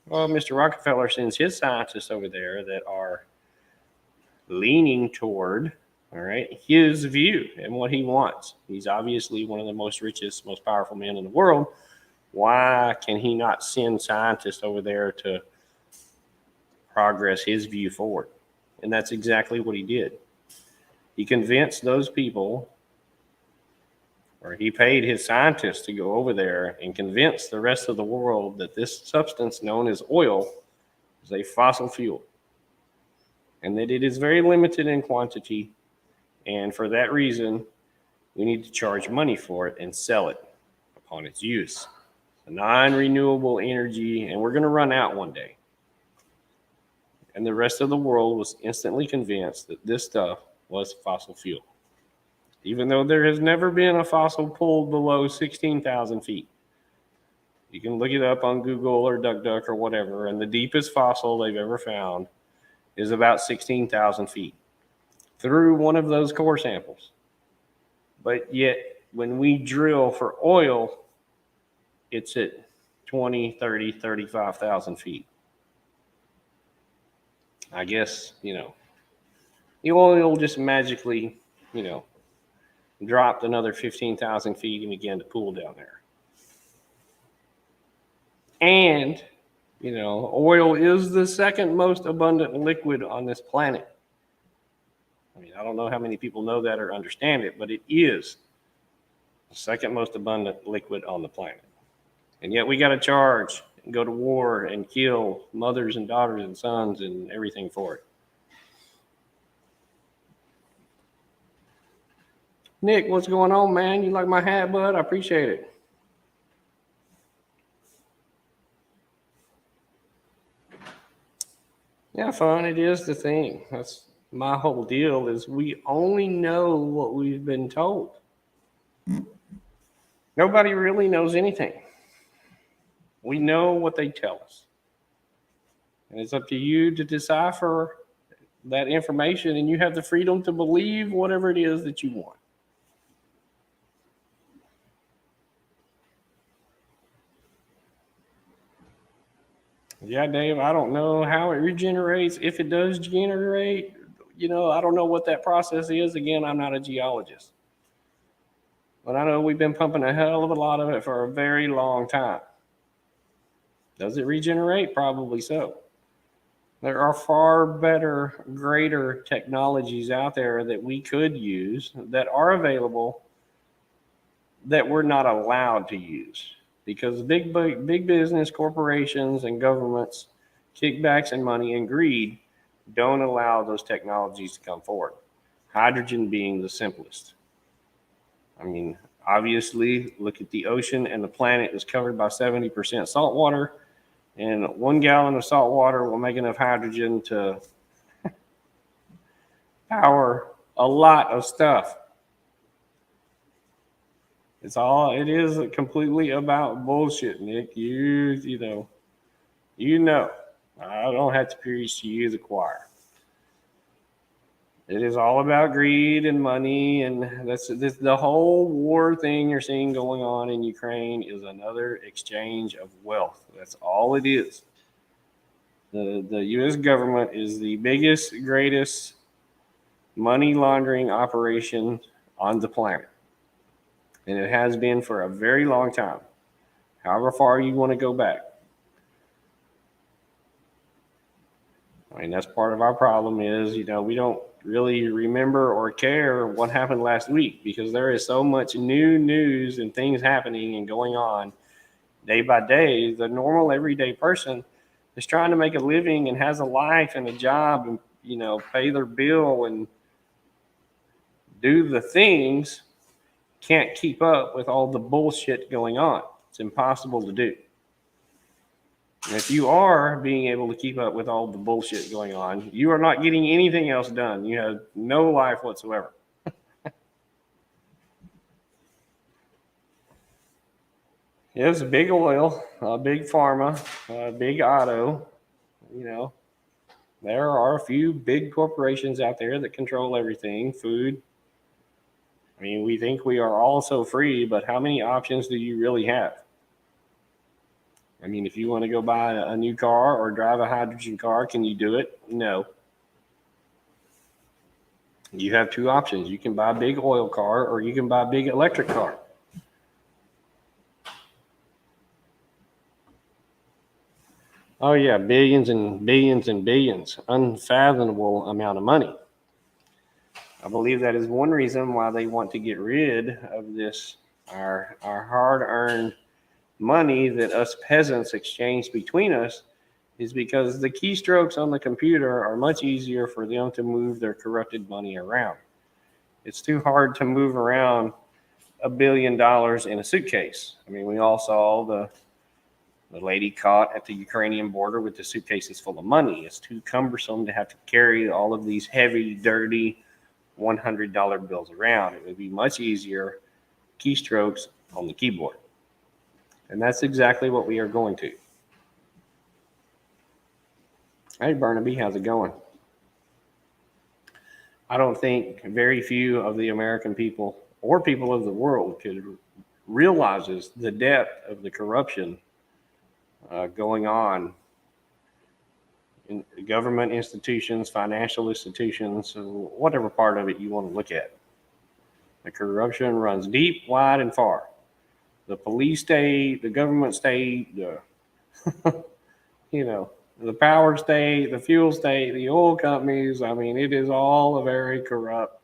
Well, Mr. Rockefeller sends his scientists over there that are leaning toward, all right, his view and what he wants. He's obviously one of the most richest, most powerful men in the world. Why can he not send scientists over there to progress his view forward? And that's exactly what he did. He convinced those people, or he paid his scientists to go over there and convince the rest of the world that this substance known as oil is a fossil fuel and that it is very limited in quantity. And for that reason, we need to charge money for it and sell it upon its use. A non-renewable energy, and we're going to run out one day. And the rest of the world was instantly convinced that this stuff was fossil fuel, even though there has never been a fossil pulled below 16,000 feet. You can look it up on Google or DuckDuck or whatever, and the deepest fossil they've ever found is about 16,000 feet through one of those core samples. But yet, when we drill for oil, it's at 20, 30, 35,000 feet. I guess, the oil just magically, dropped another 15,000 feet and began to pool down there. And, oil is the second most abundant liquid on this planet. I mean, I don't know how many people know that or understand it, but it is the second most abundant liquid on the planet. And yet we got to charge and go to war and kill mothers and daughters and sons and everything for it. Nick, what's going on, man? You like my hat, bud? I appreciate it. Yeah, fun. It is the thing. That's my whole deal is we only know what we've been told. Nobody really knows anything. We know what they tell us. And it's up to you to decipher that information, and you have the freedom to believe whatever it is that you want. Yeah, Dave, I don't know how it regenerates. If it does generate, I don't know what that process is. Again, I'm not a geologist. But I know we've been pumping a hell of a lot of it for a very long time. Does it regenerate? Probably so. There are far better, greater technologies out there that we could use that are available that we're not allowed to use. Because big business, corporations, and governments, kickbacks and money and greed don't allow those technologies to come forward. Hydrogen being the simplest. I mean, obviously, look at the ocean, and the planet is covered by 70% salt water, and 1 gallon of salt water will make enough hydrogen to power a lot of stuff. It is completely about bullshit, Nick. You know. I don't have to preach to you the choir. It is all about greed and money, and that's the whole war thing you're seeing going on in Ukraine is another exchange of wealth. That's all it is. The U.S. government is the biggest, greatest money laundering operation on the planet. And it has been for a very long time, however far you want to go back. I mean, that's part of our problem is, we don't really remember or care what happened last week because there is so much new news and things happening and going on day by day. The normal everyday person is trying to make a living and has a life and a job and, pay their bill and do the things, can't keep up with all the bullshit going on. It's impossible to do. And if you are being able to keep up with all the bullshit going on, you are not getting anything else done. You have no life whatsoever. It's big oil, big pharma, big auto. There are a few big corporations out there that control everything, food. I mean, we think we are all so free, but how many options do you really have? I mean, if you want to go buy a new car or drive a hydrogen car, can you do it? No. You have two options. You can buy a big oil car or you can buy a big electric car. Oh, yeah, billions and billions and billions. Unfathomable amount of money. I believe that is one reason why they want to get rid of this, our hard-earned money that us peasants exchange between us, is because the keystrokes on the computer are much easier for them to move their corrupted money around. It's too hard to move around $1 billion in a suitcase. I mean, we all saw the lady caught at the Ukrainian border with the suitcases full of money. It's too cumbersome to have to carry all of these heavy, dirty $100 bills around. It would be much easier keystrokes on the keyboard. And that's exactly what we are going to. Hey, Burnaby, how's it going? I don't think very few of the American people or people of the world could realizes the depth of the corruption going on in government institutions, financial institutions, whatever part of it you want to look at. The corruption runs deep, wide, and far. The police state, the government state, the the power state, the fuel state, the oil companies. I mean, it is all very corrupt.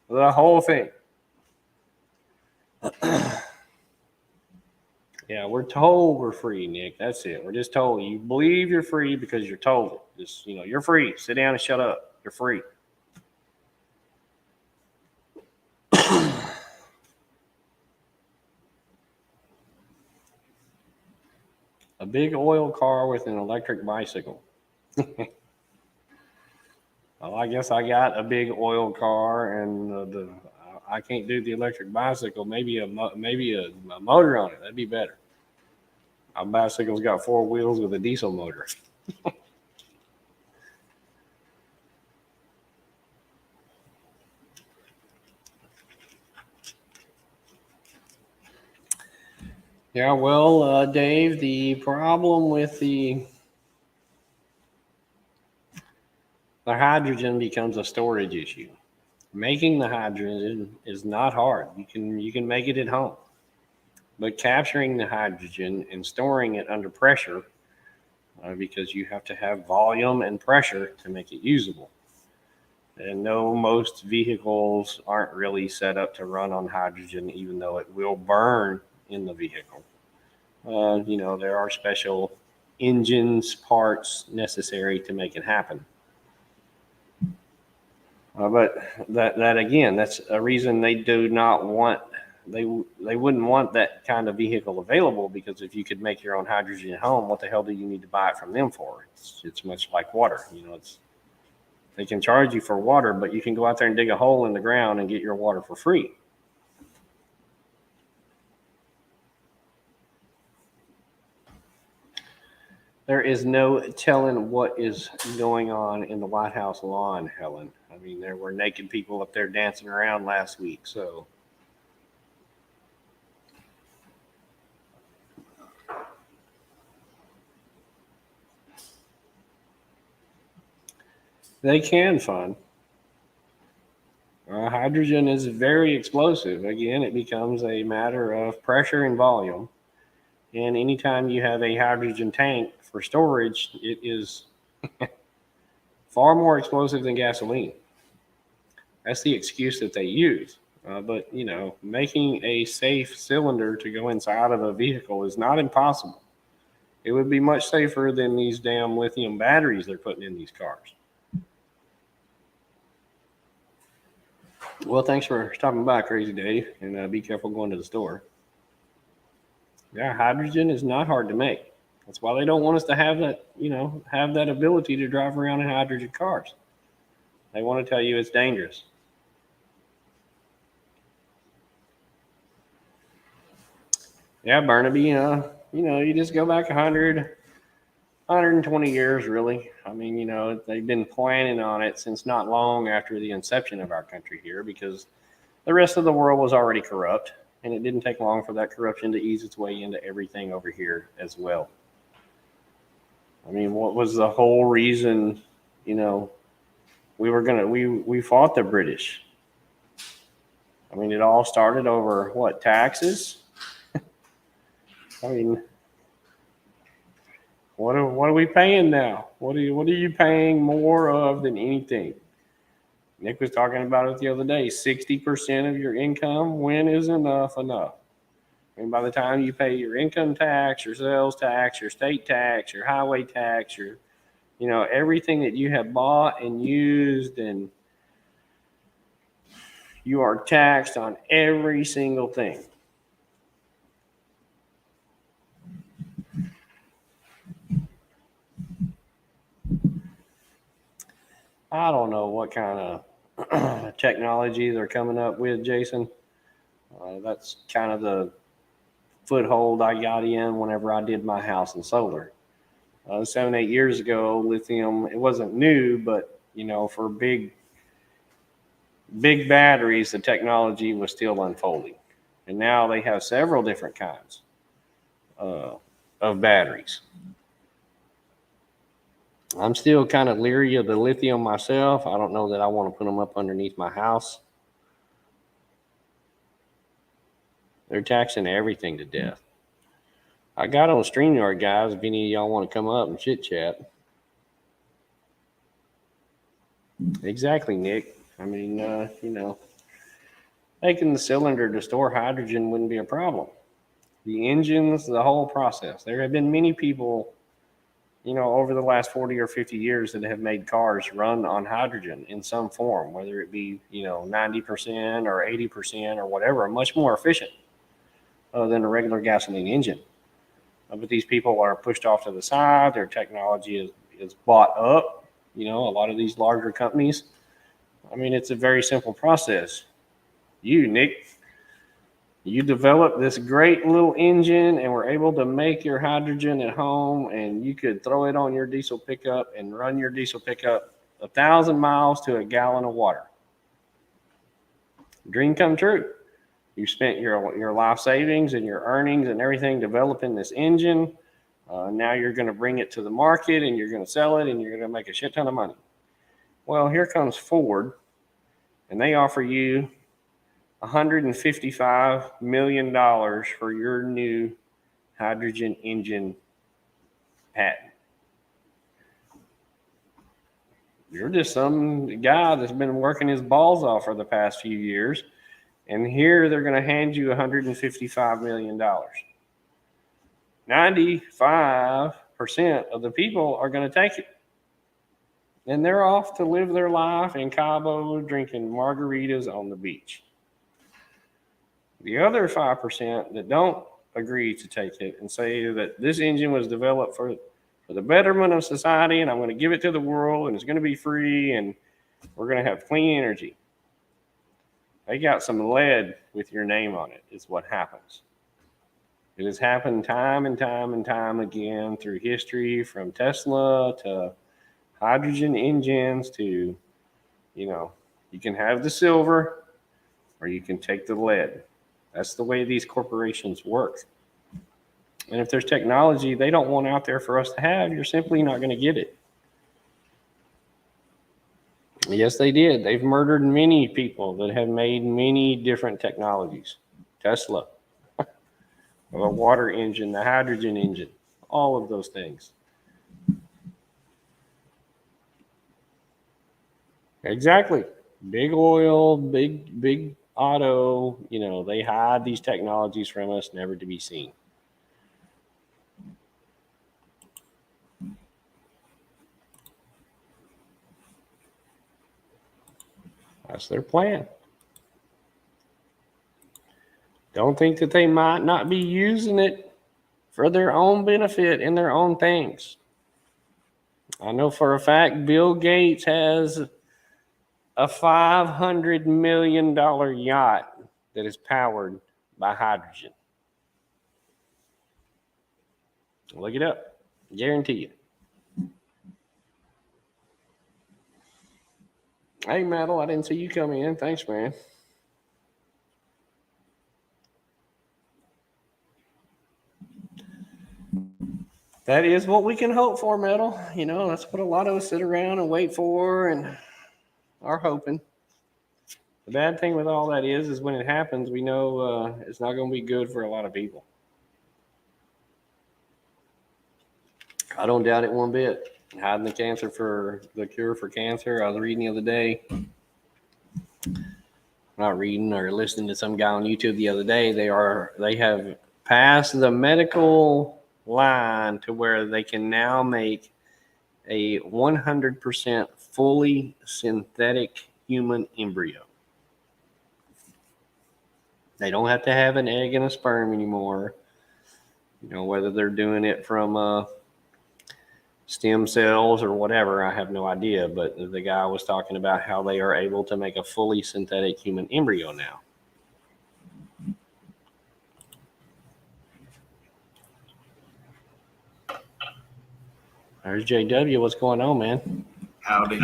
The whole thing. Yeah, we're told we're free, Nick. That's it. We're just told. You believe you're free because you're told it. Just, you're free. Sit down and shut up. You're free. A big oil car with an electric bicycle. Well, I guess I got a big oil car, and I can't do the electric bicycle. Maybe a motor on it. That'd be better. Our bicycle's got 4 wheels with a diesel motor. Yeah, well, Dave, the problem with the hydrogen becomes a storage issue. Making the hydrogen is not hard. You can make it at home. But capturing the hydrogen and storing it under pressure, because you have to have volume and pressure to make it usable. And no, most vehicles aren't really set up to run on hydrogen, even though it will burn in the vehicle. There are special engines, parts necessary to make it happen. But that again, that's a reason they do not want. They wouldn't want that kind of vehicle available, because if you could make your own hydrogen at home, what the hell do you need to buy it from them for? It's much like water. They can charge you for water, but you can go out there and dig a hole in the ground and get your water for free. There is no telling what is going on in the White House lawn, Helen. I mean, there were naked people up there dancing around last week, so. They can fund. Hydrogen is very explosive. Again, it becomes a matter of pressure and volume. And anytime you have a hydrogen tank for storage, it is far more explosive than gasoline. That's the excuse that they use. But, you know, making a safe cylinder to go inside of a vehicle is not impossible. It would be much safer than these damn lithium batteries they're putting in these cars. Well, thanks for stopping by, Crazy Dave, and be careful going to the store. Yeah, hydrogen is not hard to make. That's why they don't want us to have that, you know, have that ability to drive around in hydrogen cars. They want to tell you it's dangerous. Yeah, Burnaby, you know, you just go back 120 years, really. I mean, you know, they've been planning on it since not long after the inception of our country here, because the rest of the world was already corrupt, and it didn't take long for that corruption to ease its way into everything over here as well. I mean, what was the whole reason, you know, we fought the British? I mean, it all started over what, taxes? I mean, what are we paying now? What are you paying more of than anything? Nick was talking about it the other day. 60% of your income, when is enough? And by the time you pay your income tax, your sales tax, your state tax, your highway tax, your, you know, everything that you have bought and used, and you are taxed on every single thing. I don't know what kind of technology they're coming up with, Jason. That's kind of the foothold I got in whenever I did my house in solar. 7-8 years ago, lithium, it wasn't new, but, you know, for big batteries, the technology was still unfolding. And now they have several different kinds of batteries. I'm still kind of leery of the lithium myself. I don't know that I want to put them up underneath my house. They're taxing everything to death. I got on StreamYard, guys, if any of y'all want to come up and chit chat. Exactly, Nick. I mean, you know, making the cylinder to store hydrogen wouldn't be a problem. The engines, the whole process. There have been many people, you know, over the last 40 or 50 years that have made cars run on hydrogen in some form, whether it be, you know, 90% or 80% or whatever, much more efficient than a regular gasoline engine. But these people are pushed off to the side. Their technology is bought up. You know, a lot of these larger companies. I mean, it's a very simple process. You, Nick, you developed this great little engine and were able to make your hydrogen at home, and you could throw it on your diesel pickup and run your diesel pickup 1,000 miles to a gallon of water. Dream come true. You spent your life savings and your earnings and everything developing this engine. Now you're going to bring it to the market and you're going to sell it and you're going to make a shit ton of money. Well, here comes Ford, and they offer you $155 million for your new hydrogen engine patent. You're just some guy that's been working his balls off for the past few years, and here they're going to hand you $155 million. 95% of the people are going to take it. And they're off to live their life in Cabo drinking margaritas on the beach. The other 5% that don't agree to take it and say that this engine was developed for the betterment of society, and I'm going to give it to the world, and it's going to be free, and we're going to have clean energy. They got some lead with your name on it, is what happens. It has happened time and time and time again through history, from Tesla to hydrogen engines to, you know, you can have the silver or you can take the lead. That's the way these corporations work. And if there's technology they don't want out there for us to have, you're simply not going to get it. Yes, they did. They've murdered many people that have made many different technologies. Tesla, the water engine, the hydrogen engine, all of those things. Exactly. Big oil, big auto, they hide these technologies from us, never to be seen. That's their plan. Don't think that they might not be using it for their own benefit in their own things. I know for a fact Bill Gates has a $500 million yacht that is powered by hydrogen. Look it up. Guarantee you. Hey, Metal, I didn't see you come in. Thanks, man. That is what we can hope for, Metal. That's what a lot of us sit around and wait for and are hoping. The bad thing with all that is when it happens, we know it's not going to be good for a lot of people. I don't doubt it one bit. Hiding the cure for cancer. I was reading the other day. Not reading or listening to some guy on YouTube the other day. They have passed the medical line to where they can now make a 100% fully synthetic human embryo. They don't have to have an egg and a sperm anymore. Whether they're doing it from stem cells or whatever, I have no idea. But the guy was talking about how they are able to make a fully synthetic human embryo now. There's JW. What's going on, man? Howdy.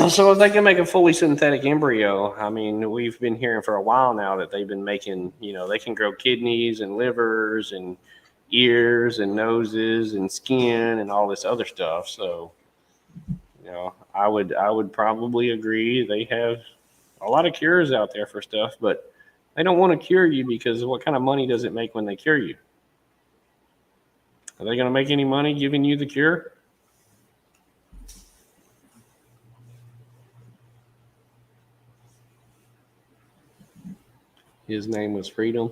So if they can make a fully synthetic embryo, I mean, we've been hearing for a while now that they've been making, they can grow kidneys and livers and ears and noses and skin and all this other stuff. So, I would probably agree they have a lot of cures out there for stuff, but they don't want to cure you because what kind of money does it make when they cure you? Are they going to make any money giving you the cure? His name was Freedom.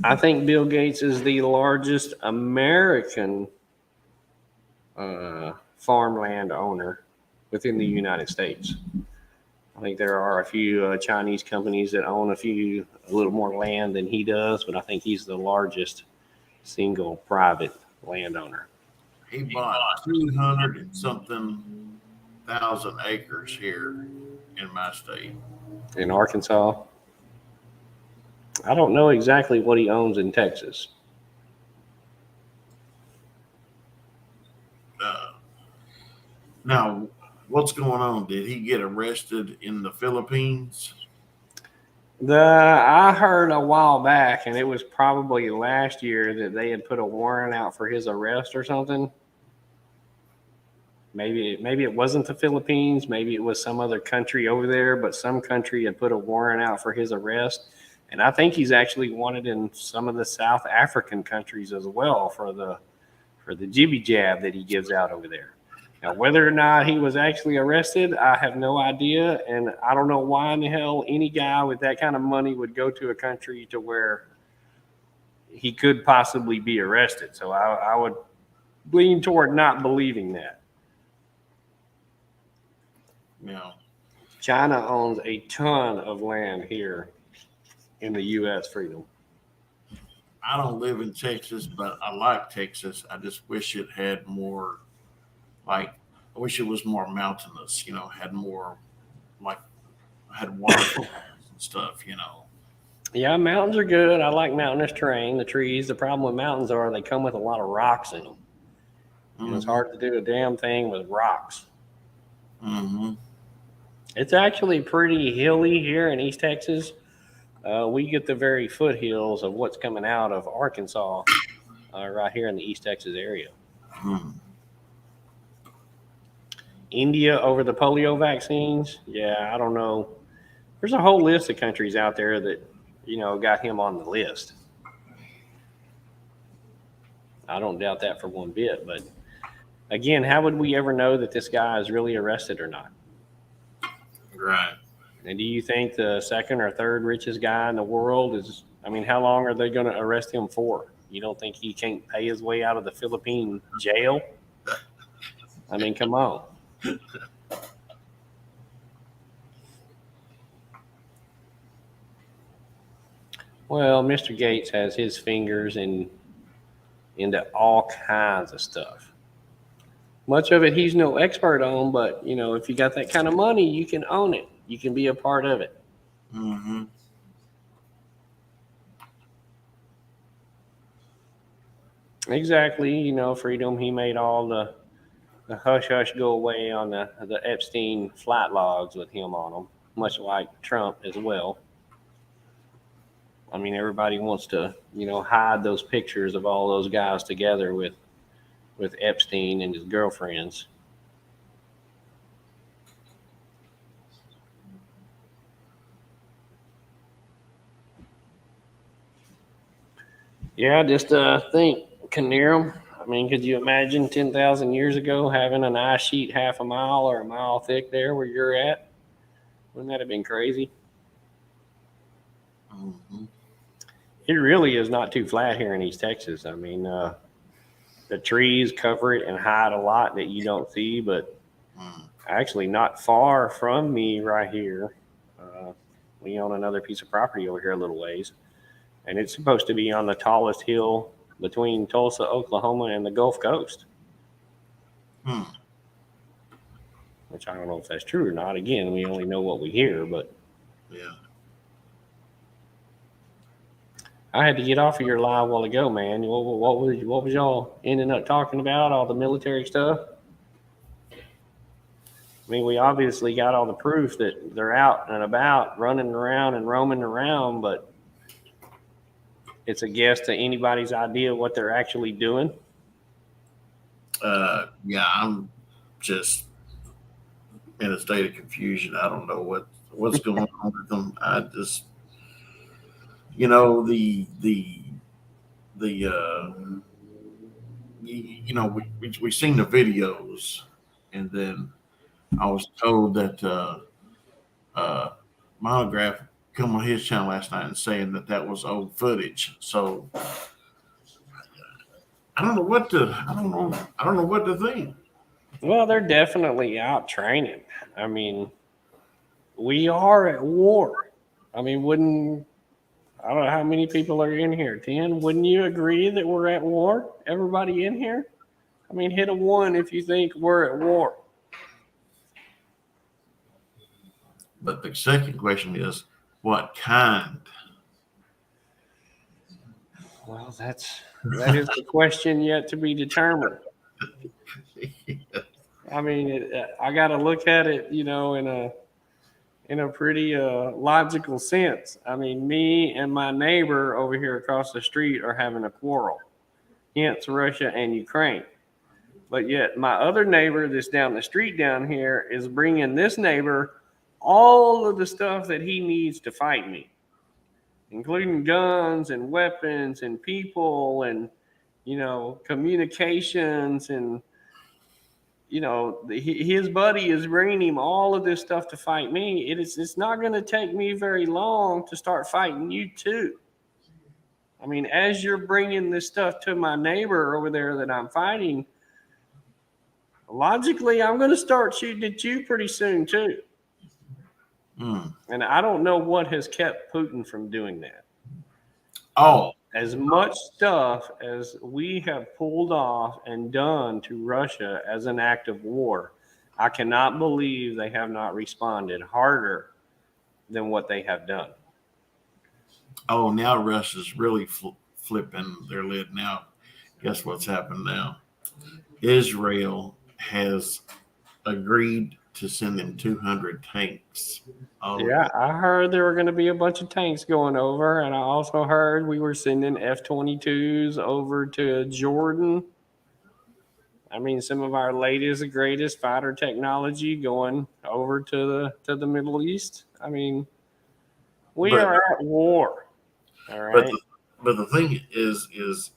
I think Bill Gates is the largest American farmland owner within the United States. I think there are a few Chinese companies that own a little more land than he does, but I think he's the largest single private landowner. He bought 200 and something thousand acres here in my state. In Arkansas. I don't know exactly what he owns in Texas. Now, what's going on? Did he get arrested in the Philippines? I heard a while back, and it was probably last year, that they had put a warrant out for his arrest or something. Maybe it wasn't the Philippines. Maybe it was some other country over there, but some country had put a warrant out for his arrest. And I think he's actually wanted in some of the South African countries as well for the jibby jab that he gives out over there. Now, whether or not he was actually arrested, I have no idea. And I don't know why in the hell any guy with that kind of money would go to a country to where he could possibly be arrested. So I would lean toward not believing that. Yeah. China owns a ton of land here in the U.S., Freedom. I don't live in Texas, but I like Texas. I just wish it had more, I wish it was more mountainous, had more, had waterfalls and stuff, Yeah, mountains are good. I like mountainous terrain, the trees. The problem with mountains are they come with a lot of rocks in them. Mm-hmm. It's hard to do a damn thing with rocks. Mm-hmm. It's actually pretty hilly here in East Texas. We get the very foothills of what's coming out of Arkansas right here in the East Texas area. Hmm. India over the polio vaccines. Yeah, I don't know. There's a whole list of countries out there that, got him on the list. I don't doubt that for one bit, but again, how would we ever know that this guy is really arrested or not? Right. And do you think the second or third richest guy in the world is, I mean, how long are they going to arrest him for? You don't think he can't pay his way out of the Philippine jail? I mean, come on. Well, Mr. Gates has his fingers into all kinds of stuff. Much of it he's no expert on, but you know, if you got that kind of money, you can own it. You can be a part of it. Mm-hmm. Exactly. You know, Freedom, he made all the hush hush go away on the Epstein flight logs with him on them, much like Trump as well. I mean, everybody wants to, you know, hide those pictures of all those guys together with Epstein and his girlfriends. Yeah, just think, Canarum. I mean, could you imagine 10,000 years ago having an ice sheet half a mile or a mile thick there where you're at? Wouldn't that have been crazy? Mm-hmm. It really is not too flat here in East Texas. I mean, the trees cover it and hide a lot that you don't see, but actually not far from me right here, we own another piece of property over here a little ways, and it's supposed to be on the tallest hill between Tulsa, Oklahoma, and the Gulf Coast. Which I don't know if that's true or not. Again, we only know what we hear, but yeah. I had to get off of your live a while ago, man. What was y'all ending up talking about? All the military stuff? I mean, we obviously got all the proof that they're out and about, running around and roaming around, but it's a guess to anybody's idea what they're actually doing. Yeah, I'm just in a state of confusion. I don't know what's going on with them. I just, you know, you know, we seen the videos, and then I was told that Monograph come on his channel last night and saying that was old footage. So I don't know what to think. Well, they're definitely out training. I mean, we are at war. I mean, I don't know how many people are in here. 10? Wouldn't you agree that we're at war? Everybody in here? I mean, hit a 1 if you think we're at war. But the second question is, what kind? Well, that is the question yet to be determined. I mean, I got to look at it, you know, in a pretty logical sense. I mean, me and my neighbor over here across the street are having a quarrel, hence Russia and Ukraine. But yet my other neighbor that's down the street down here is bringing this neighbor all of the stuff that he needs to fight me, including guns and weapons and people and, you know, communications and, you know, his buddy is bringing him all of this stuff to fight me. It's not going to take me very long to start fighting you too. I mean, as you're bringing this stuff to my neighbor over there that I'm fighting, logically, I'm going to start shooting at you pretty soon too. And I don't know what has kept Putin from doing that. Oh, As much stuff as we have pulled off and done to Russia as an act of war, I cannot believe they have not responded harder than what they have done. Oh, now Russia's really flipping their lid now. Guess what's happened now? Israel has agreed to send them 200 tanks. Yeah, I heard there were going to be a bunch of tanks going over, and I also heard we were sending F-22s over to Jordan. I mean, some of our latest, greatest fighter technology going over to the Middle East. I mean, we are at war. All right. But the thing is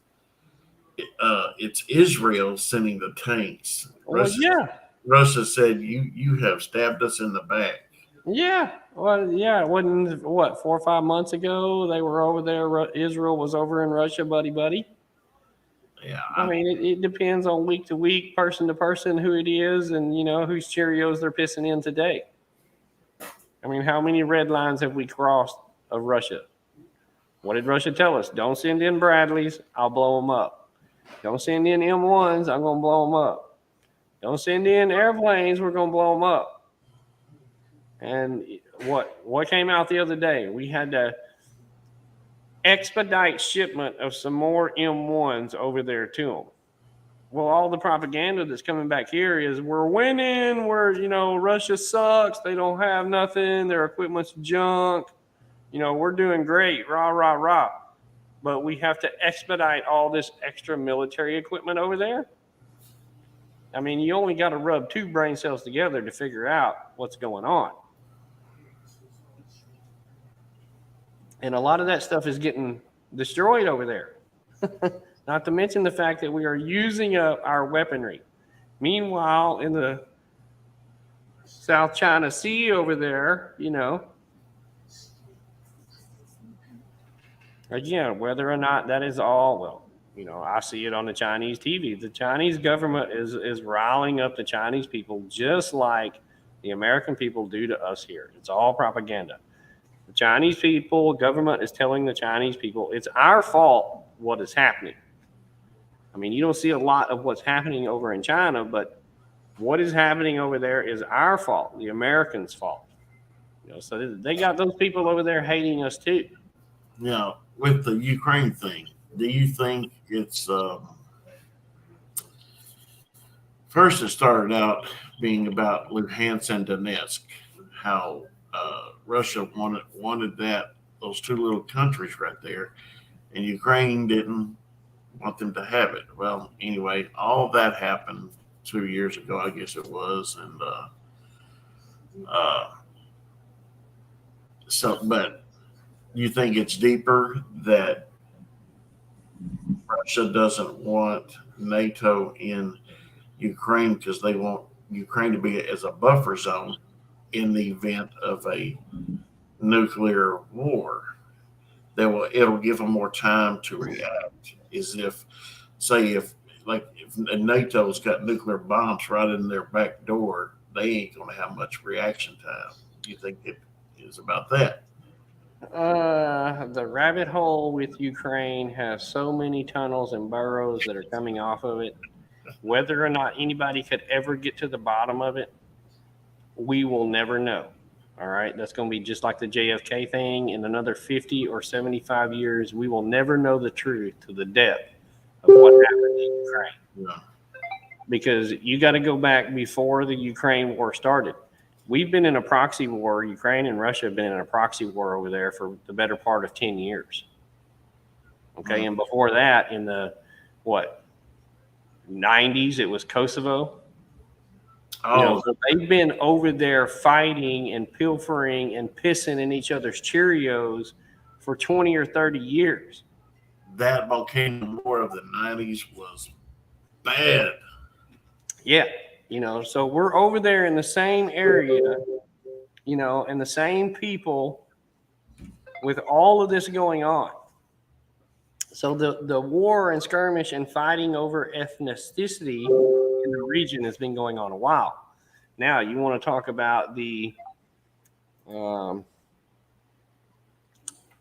it's Israel sending the tanks. Well, yeah. Russia said you have stabbed us in the back. Yeah. Well, yeah. It wasn't, what, 4 or 5 months ago they were over there. Israel was over in Russia, buddy. Yeah, I mean, it depends on week to week, person to person, who it is, and, whose Cheerios they're pissing in today. I mean, how many red lines have we crossed of Russia? What did Russia tell us? Don't send in Bradleys. I'll blow them up. Don't send in M1s. I'm going to blow them up. Don't send in airplanes. We're going to blow them up. And what came out the other day? We had to expedite shipment of some more M1s over there to them. Well, all the propaganda that's coming back here is we're winning. Russia sucks. They don't have nothing. Their equipment's junk. We're doing great. Rah, rah, rah. But we have to expedite all this extra military equipment over there. I mean, you only got to rub 2 brain cells together to figure out what's going on. And a lot of that stuff is getting destroyed over there. Not to mention the fact that we are using up our weaponry. Meanwhile, in the South China Sea over there, again, whether or not that is all, well, I see it on the Chinese TV. The Chinese government is riling up the Chinese people just like the American people do to us here. It's all propaganda. The Chinese people, government is telling the Chinese people, it's our fault what is happening. I mean, you don't see a lot of what's happening over in China, but what is happening over there is our fault, the Americans' fault. So they got those people over there hating us too. Yeah, with the Ukraine thing, do you think it's first it started out being about Luhansk and Donetsk, how Russia wanted those 2 little countries right there, and Ukraine didn't want them to have it. Well, anyway, all that happened 2 years ago, I guess it was, and but you think it's deeper that Russia doesn't want NATO in Ukraine because they want Ukraine to be as a buffer zone in the event of a nuclear war. It'll give them more time to react. As if NATO's got nuclear bombs right in their back door, they ain't going to have much reaction time. You think it is about that? The rabbit hole with Ukraine has so many tunnels and burrows that are coming off of it. Whether or not anybody could ever get to the bottom of it, we will never know. All right. That's going to be just like the JFK thing. In another 50 or 75 years, we will never know the truth to the depth of what happened in Ukraine. Yeah. Because you got to go back before the Ukraine war started. We've been in a proxy war. Ukraine and Russia have been in a proxy war over there for the better part of 10 years. Okay. Mm-hmm. And before that, in the 90s, it was Kosovo. Oh, so they've been over there fighting and pilfering and pissing in each other's Cheerios for 20 or 30 years. That volcano war of the 90s was bad. Yeah. So we're over there in the same area, and the same people with all of this going on. So the war and skirmish and fighting over ethnicity in the region has been going on a while. Now you want to talk about the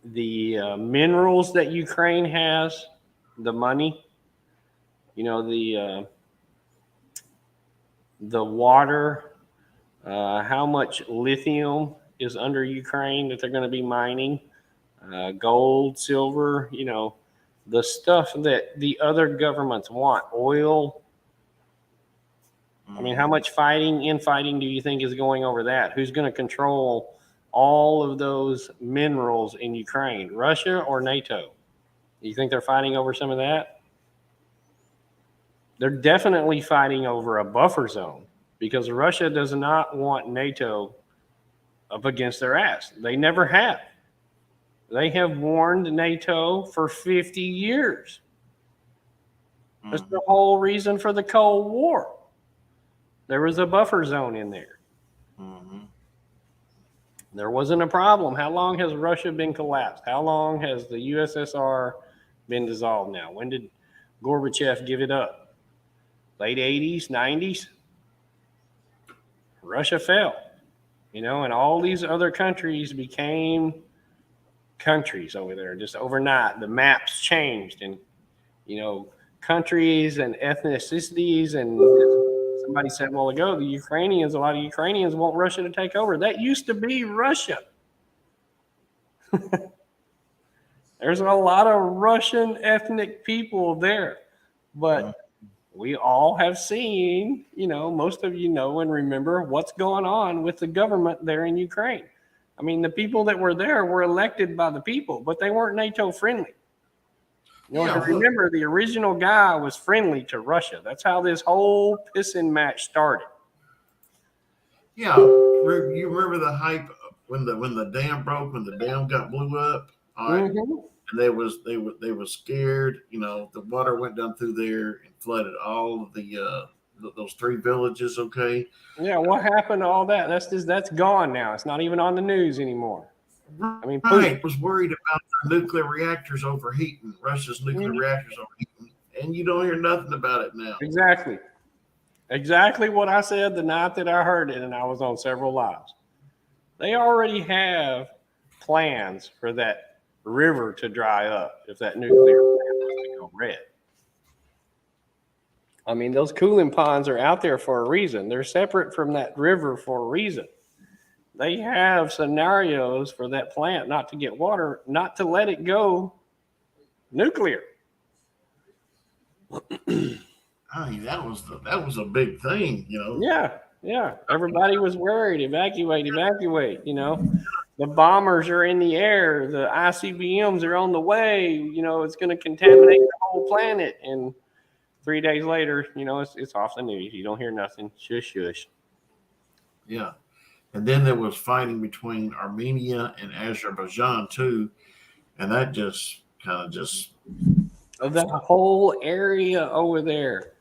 minerals that Ukraine has, the money, the water, how much lithium is under Ukraine that they're going to be mining, gold, silver, the stuff that the other governments want, oil. I mean, how much infighting do you think is going over that? Who's going to control all of those minerals in Ukraine, Russia or NATO? You think they're fighting over some of that? They're definitely fighting over a buffer zone because Russia does not want NATO up against their ass. They never have. They have warned NATO for 50 years. That's the whole reason for the Cold War. There was a buffer zone in there. Mm-hmm. There wasn't a problem. How long has Russia been collapsed? How long has the USSR been dissolved now? When did Gorbachev give it up? Late 80s, 90s? Russia fell, and all these other countries became countries over there just overnight. The maps changed, and, countries and ethnicities. And somebody said a while ago, a lot of Ukrainians want Russia to take over. That used to be Russia. There's a lot of Russian ethnic people there, but we all have seen, most of you know and remember what's going on with the government there in Ukraine. I mean, the people that were there were elected by the people, but they weren't NATO friendly. Remember, the original guy was friendly to Russia. That's how this whole pissing match started. Yeah, you remember the hype when the dam broke, when the dam got blew up. All right. Mm-hmm. And they were scared. The water went down through there and flooded all of those 3 villages. Okay. Yeah, what happened to all that? That's gone now. It's not even on the news anymore. I mean, Putin was worried about the nuclear reactors overheating, Russia's nuclear reactors overheating, and you don't hear nothing about it now. Exactly what I said the night that I heard it, and I was on several lives. They already have plans for that river to dry up if that nuclear plant was to go red. I mean, those cooling ponds are out there for a reason. They're separate from that river for a reason. They have scenarios for that plant not to get water, not to let it go nuclear. I mean, that was a big thing, Yeah. Everybody was worried. Evacuate. The bombers are in the air. The ICBMs are on the way. It's going to contaminate the whole planet. And 3 days later, it's off the news. You don't hear nothing. Shush. Yeah. And then there was fighting between Armenia and Azerbaijan too. And that just kind of the whole area over there.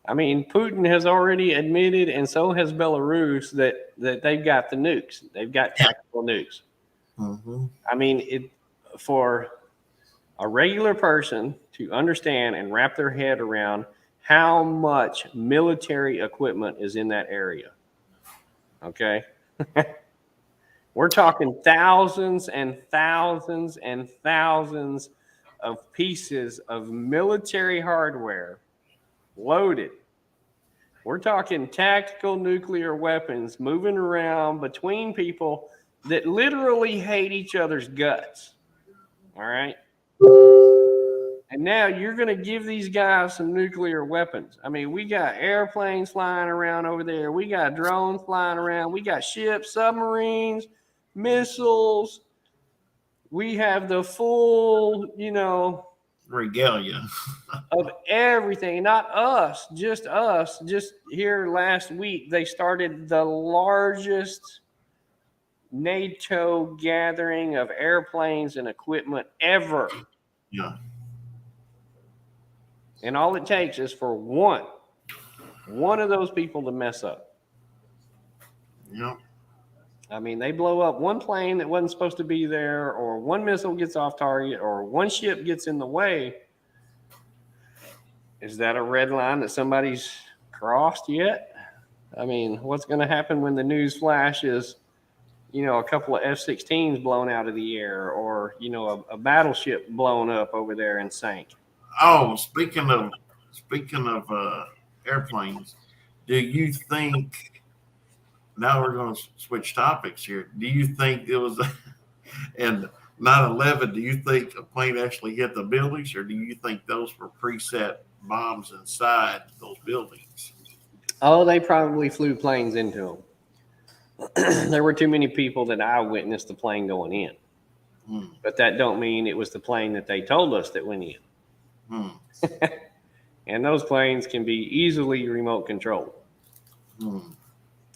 I mean, Putin has already admitted, and so has Belarus, that they've got the nukes. They've got tactical nukes. Mm-hmm. I mean, for a regular person to understand and wrap their head around how much military equipment is in that area. Okay? We're talking thousands and thousands and thousands of pieces of military hardware loaded. We're talking tactical nuclear weapons moving around between people that literally hate each other's guts. All right? And now you're going to give these guys some nuclear weapons. I mean, we got airplanes flying around over there. We got drones flying around. We got ships, submarines, missiles. We have the full, regalia of everything. Not us. Just here last week, they started the largest NATO gathering of airplanes and equipment ever. Yeah. And all it takes is for one of those people to mess up. Yeah. I mean, they blow up one plane that wasn't supposed to be there, or one missile gets off target, or one ship gets in the way. Is that a red line that somebody's crossed yet? I mean, what's going to happen when the news flashes, a couple of F-16s blown out of the air, or, a battleship blown up over there and sank? Oh, speaking of airplanes, do you think, now we're going to switch topics here. Do you think it was in 9/11, do you think a plane actually hit the buildings, or do you think those were preset bombs inside those buildings? Oh, they probably flew planes into them. There were too many people that eyewitnessed the plane going in. But that don't mean it was the plane that they told us that went in. And those planes can be easily remote controlled.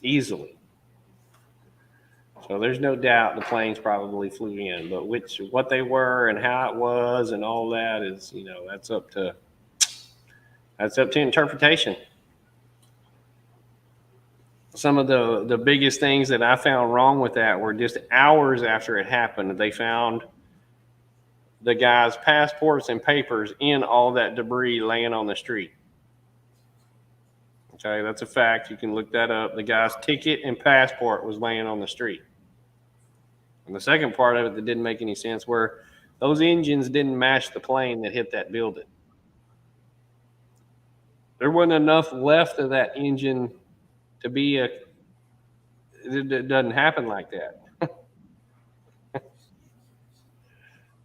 Easily. So there's no doubt the planes probably flew in, but what they were and how it was and all that is, that's up to That's up to interpretation. Some of the biggest things that I found wrong with that were just hours after it happened, they found the guy's passports and papers in all that debris laying on the street. Okay, that's a fact. You can look that up. The guy's ticket and passport was laying on the street. And the second part of it that didn't make any sense were those engines didn't match the plane that hit that building. There wasn't enough left of that engine to be it doesn't happen like that.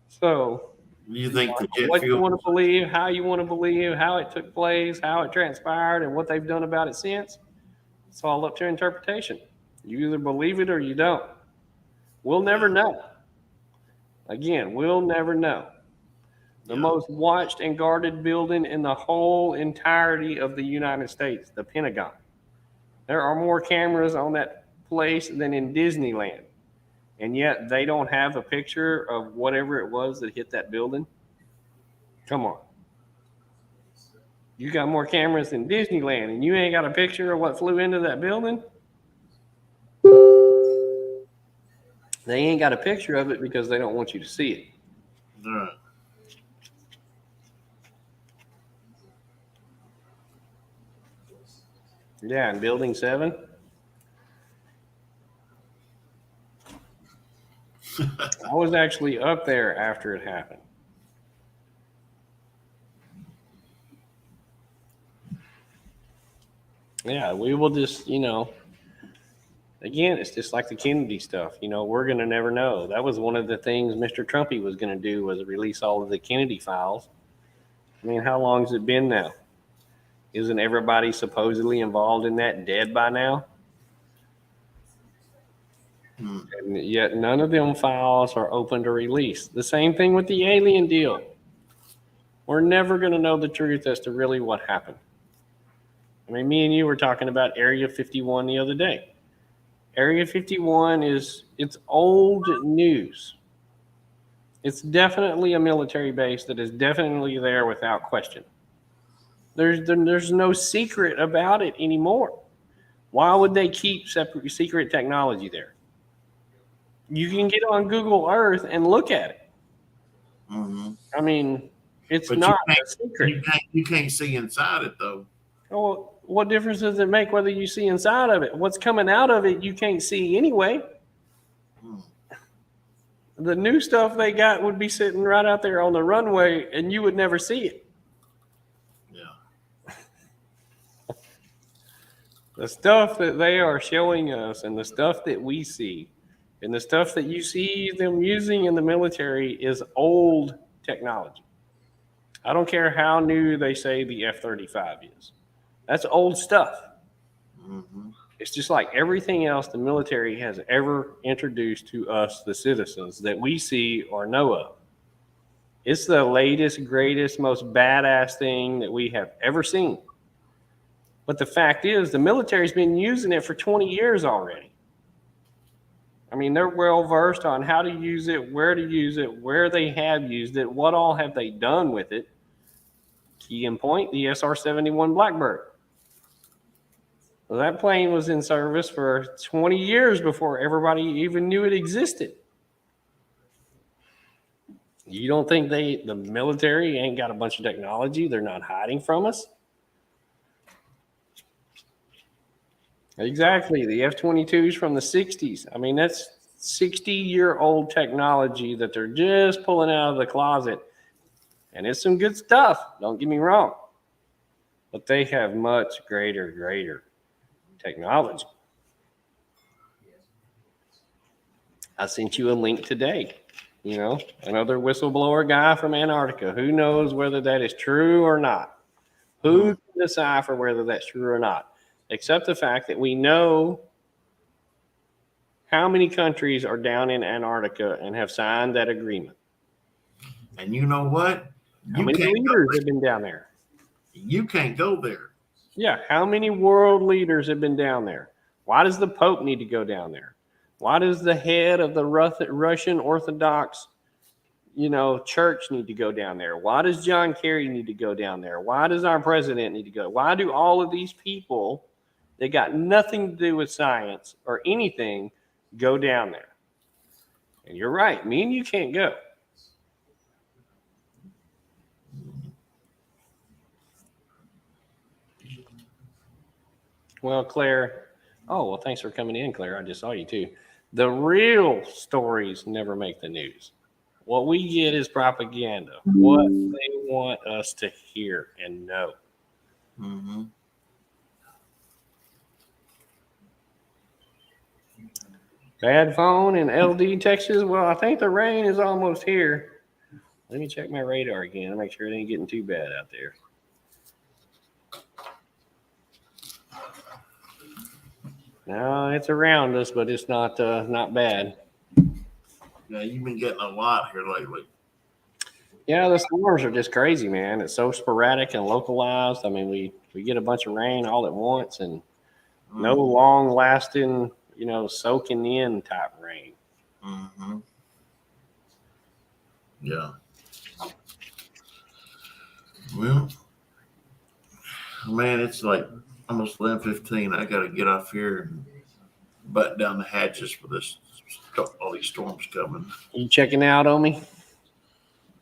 So You think the jet what you fuel? want to believe, how you want to believe, how it took place, how it transpired, and what they've done about it since, it's all up to interpretation. You either believe it or you don't. We'll never know. Again, we'll never know. The most watched and guarded building in the whole entirety of the United States, the Pentagon. There are more cameras on that place than in Disneyland. And yet they don't have a picture of whatever it was that hit that building. Come on. You got more cameras than Disneyland and you ain't got a picture of what flew into that building? They ain't got a picture of it because they don't want you to see it. Right. Yeah, in Building 7. I was actually up there after it happened. Yeah, we will just, again, it's just like the Kennedy stuff. We're going to never know. That was one of the things Mr. Trumpy was going to do was release all of the Kennedy files. I mean, how long has it been now? Isn't everybody supposedly involved in that dead by now? And yet none of them files are open to release. The same thing with the alien deal. We're never going to know the truth as to really what happened. I mean, me and you were talking about Area 51 the other day. Area 51 it's old news. It's definitely a military base that is definitely there without question. There's no secret about it anymore. Why would they keep secret technology there? You can get on Google Earth and look at it. Mm-hmm. I mean, it's But not a secret. You can't see inside it though. Well, what difference does it make whether you see inside of it? What's coming out of it, you can't see anyway. The new stuff they got would be sitting right out there on the runway, and you would never see it. Yeah. The stuff that they are showing us and the stuff that we see and the stuff that you see them using in the military is old technology. I don't care how new they say the F-35 is. That's old stuff. Mm-hmm. It's just like everything else the military has ever introduced to us, the citizens, that we see or know of. It's the latest, greatest, most badass thing that we have ever seen. But the fact is, the military's been using it for 20 years already. I mean, they're well versed on how to use it, where they have used it, what all have they done with it. Key in point, the SR-71 Blackbird. Well, that plane was in service for 20 years before everybody even knew it existed. You don't think the military ain't got a bunch of technology they're not hiding from us? Exactly. The F-22s from the 60s. I mean, that's 60-year-old technology that they're just pulling out of the closet. And it's some good stuff. Don't get me wrong. But they have much greater technology. I sent you a link today. Another whistleblower guy from Antarctica. Who knows whether that is true or not? Who can decipher whether that's true or not? Except the fact that we know how many countries are down in Antarctica and have signed that agreement. And you know what? How many leaders have been down there? You can't go there. Yeah, how many world leaders have been down there? Why does the Pope need to go down there? Why does the head of the Russian Orthodox, Church need to go down there? Why does John Kerry need to go down there? Why does our president need to go? Why do all of these people that got nothing to do with science or anything go down there? And you're right. Me and you can't go. Well, Claire. Oh, well, thanks for coming in, Claire. I just saw you too. The real stories never make the news. What we get is propaganda. What they want us to hear and know. Mm-hmm. Bad phone in LD, Texas. Well, I think the rain is almost here. Let me check my radar again to make sure it ain't getting too bad out there. No, it's around us, but it's not bad. Yeah, you've been getting a lot here lately. Yeah, the storms are just crazy, man. It's so sporadic and localized. I mean, we get a bunch of rain all at once and no long lasting, soaking in type rain. Mm-hmm. Yeah. Well, man, it's like almost 11:15. I got to get off here and button down the hatches for all these storms coming. You checking out on me?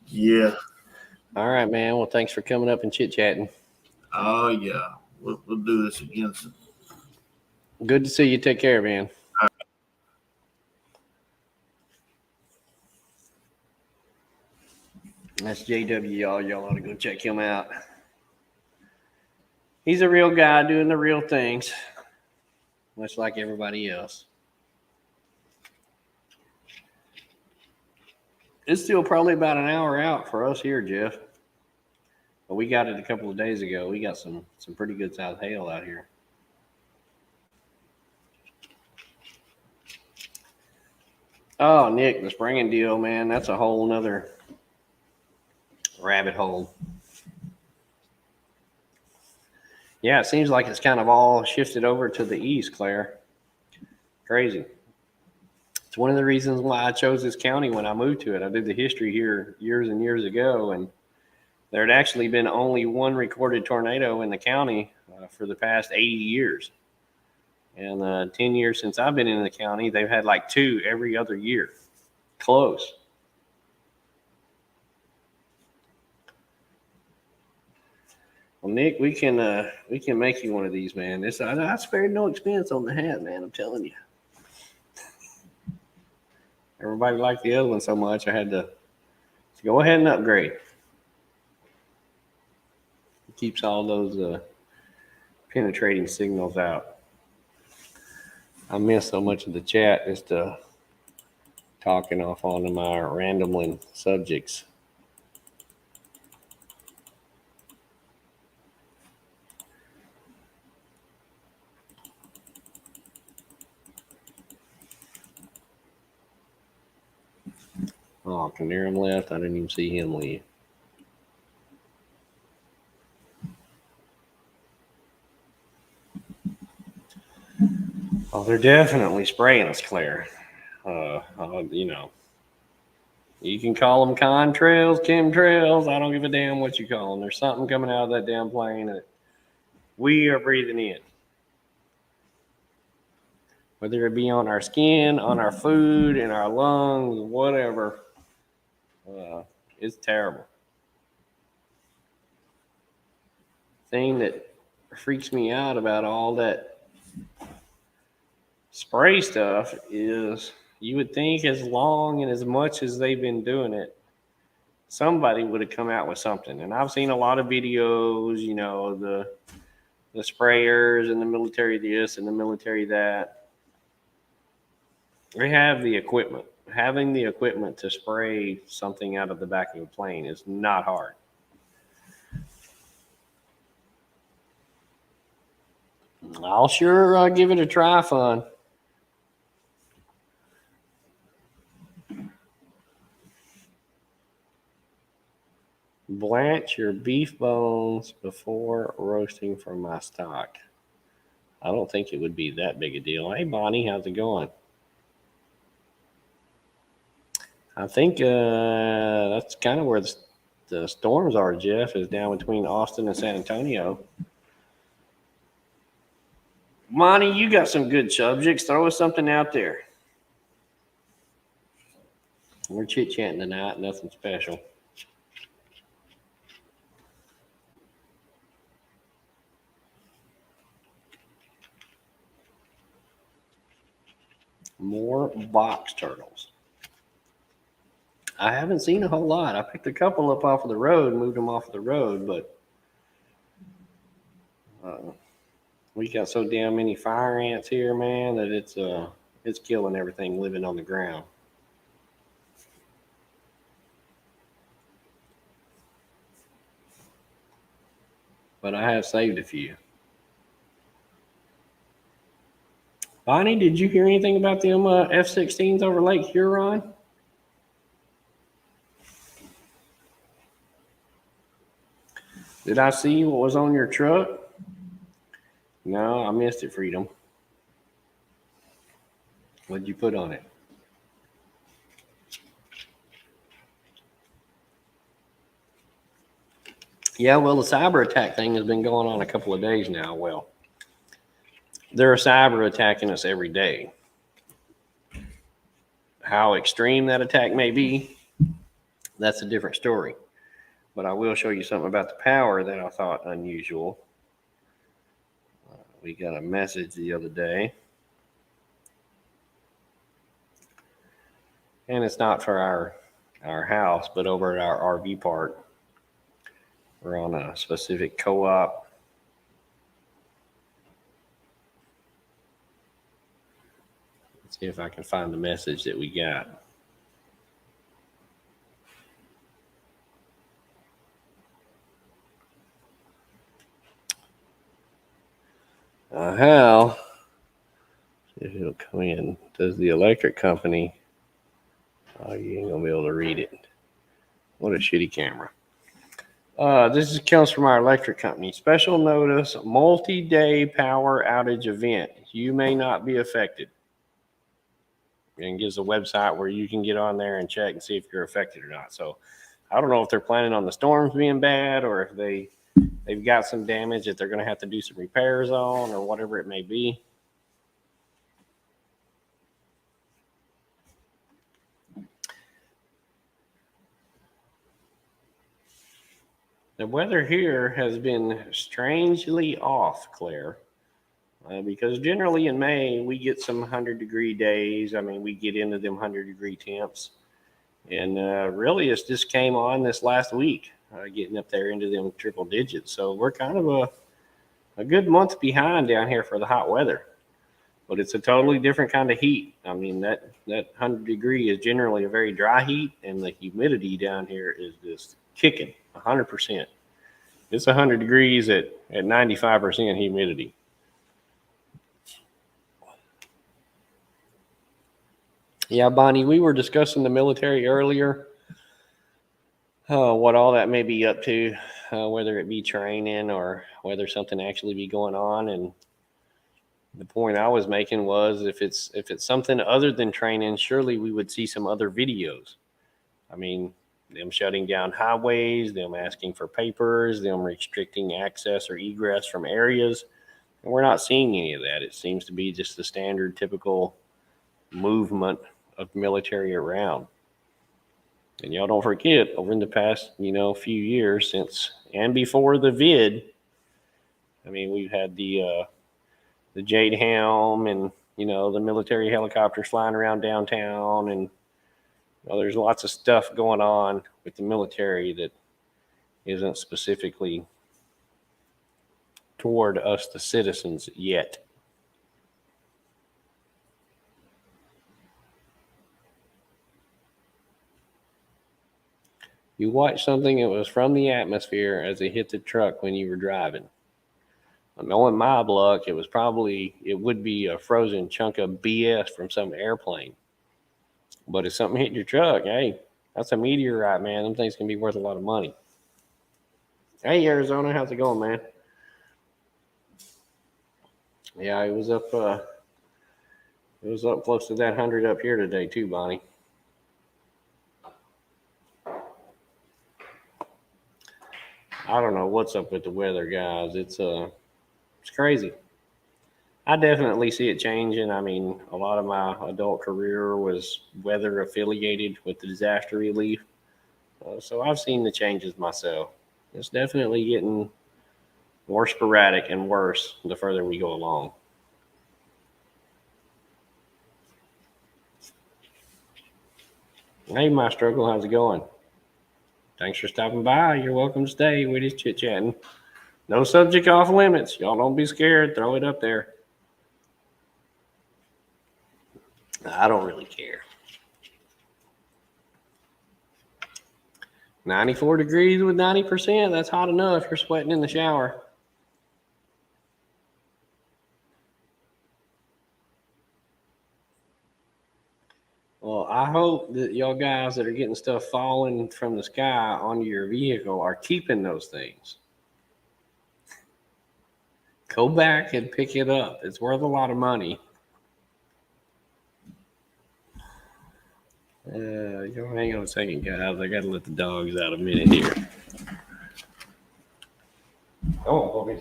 Yeah. All right, man. Well, thanks for coming up and chit-chatting. Oh, yeah. We'll do this again soon. Good to see you. Take care, man. That's JW, y'all. Y'all ought to go check him out. He's a real guy doing the real things, much like everybody else. It's still probably about an hour out for us here, Jeff. But we got it a couple of days ago. We got some pretty good sized hail out here. Oh, Nick, the springing deal, man, that's a whole nother rabbit hole. Yeah, it seems like it's kind of all shifted over to the east, Claire. Crazy. It's one of the reasons why I chose this county when I moved to it. I did the history here years and years ago, and there had actually been only one recorded tornado in the county for the past 80 years. And 10 years since I've been in the county, they've had like 2 every other year. Close. Well, Nick, we can make you one of these, man. I spared no expense on the hat, man. I'm telling you. Everybody liked the other one so much, I had to go ahead and upgrade. It keeps all those penetrating signals out. I miss so much of the chat just talking off onto my rambling subjects. Oh, Canarum left. I didn't even see him leave. Oh, they're definitely spraying us, Claire. You can call them contrails, chemtrails. I don't give a damn what you call them. There's something coming out of that damn plane that we are breathing in. Whether it be on our skin, on our food, in our lungs, whatever. It's terrible. Thing that freaks me out about all that spray stuff is you would think as long and as much as they've been doing it, somebody would have come out with something. And I've seen a lot of videos, the sprayers and the military this and the military that. They have the equipment. Having the equipment to spray something out of the back of a plane is not hard. I'll sure give it a try, fun. Blanch your beef bones before roasting for my stock. I don't think it would be that big a deal. Hey, Bonnie, how's it going? I think that's kind of where the storms are, Jeff, is down between Austin and San Antonio. Monty, you got some good subjects. Throw us something out there. We're chit-chatting tonight, nothing special. More box turtles. I haven't seen a whole lot. I picked a couple up off of the road, moved them off of the road, but we got so damn many fire ants here, man, that it's killing everything living on the ground. But I have saved a few. Bonnie, did you hear anything about them F-16s over Lake Huron? Did I see what was on your truck? No, I missed it, Freedom. What'd you put on it? Yeah, well, the cyber attack thing has been going on a couple of days now. Well, they're cyber attacking us every day. How extreme that attack may be, that's a different story. But I will show you something about the power that I thought unusual. We got a message the other day. And it's not for our house, but over at our RV park. We're on a specific co-op. Let's see if I can find the message that we got. Hal, if it'll come in, does the electric company? Oh, you ain't gonna be able to read it. What a shitty camera. This comes from our electric company. Special notice, multi-day power outage event. You may not be affected. And gives a website where you can get on there and check and see if you're affected or not. So I don't know if they're planning on the storms being bad or if they've got some damage that they're going to have to do some repairs on or whatever it may be. The weather here has been strangely off, Claire, because generally in May we get some 100-degree days. I mean, we get into them 100-degree temps. And really, it's just came on this last week, getting up there into them triple digits. So we're kind of a good month behind down here for the hot weather. But it's a totally different kind of heat. I mean, that 100-degree is generally a very dry heat, and the humidity down here is just kicking 100%. It's 100 degrees at 95% humidity. Yeah, Bonnie, we were discussing the military earlier, what all that may be up to, whether it be training or whether something actually be going on. And the point I was making was if it's something other than training, surely we would see some other videos. I mean, them shutting down highways, them asking for papers, them restricting access or egress from areas. And we're not seeing any of that. It seems to be just the standard, typical movement of military around. And y'all don't forget, over in the past, few years since and before the vid, I mean, we've had the Jade Helm and, the military helicopters flying around downtown. And there's lots of stuff going on with the military that isn't specifically toward us, the citizens, yet. You watched something that was from the atmosphere as it hit the truck when you were driving. Knowing my luck, it would be a frozen chunk of BS from some airplane. But if something hit your truck, hey, that's a meteorite, man. Them things can be worth a lot of money. Hey, Arizona, how's it going, man? Yeah, it was up close to that 100 up here today too, Bonnie. I don't know what's up with the weather, guys. It's crazy. I definitely see it changing. I mean, a lot of my adult career was weather affiliated with the disaster relief. So I've seen the changes myself. It's definitely getting more sporadic and worse the further we go along. Hey, my struggle, how's it going? Thanks for stopping by. You're welcome to stay. We're just chit chatting. No subject off limits. Y'all don't be scared. Throw it up there. I don't really care. 94 degrees with 90%. That's hot enough. You're sweating in the shower. Well, I hope that y'all guys that are getting stuff falling from the sky onto your vehicle are keeping those things. Go back and pick it up. It's worth a lot of money. Hang on a second, guys. I got to let the dogs out a minute here. Oh, okay.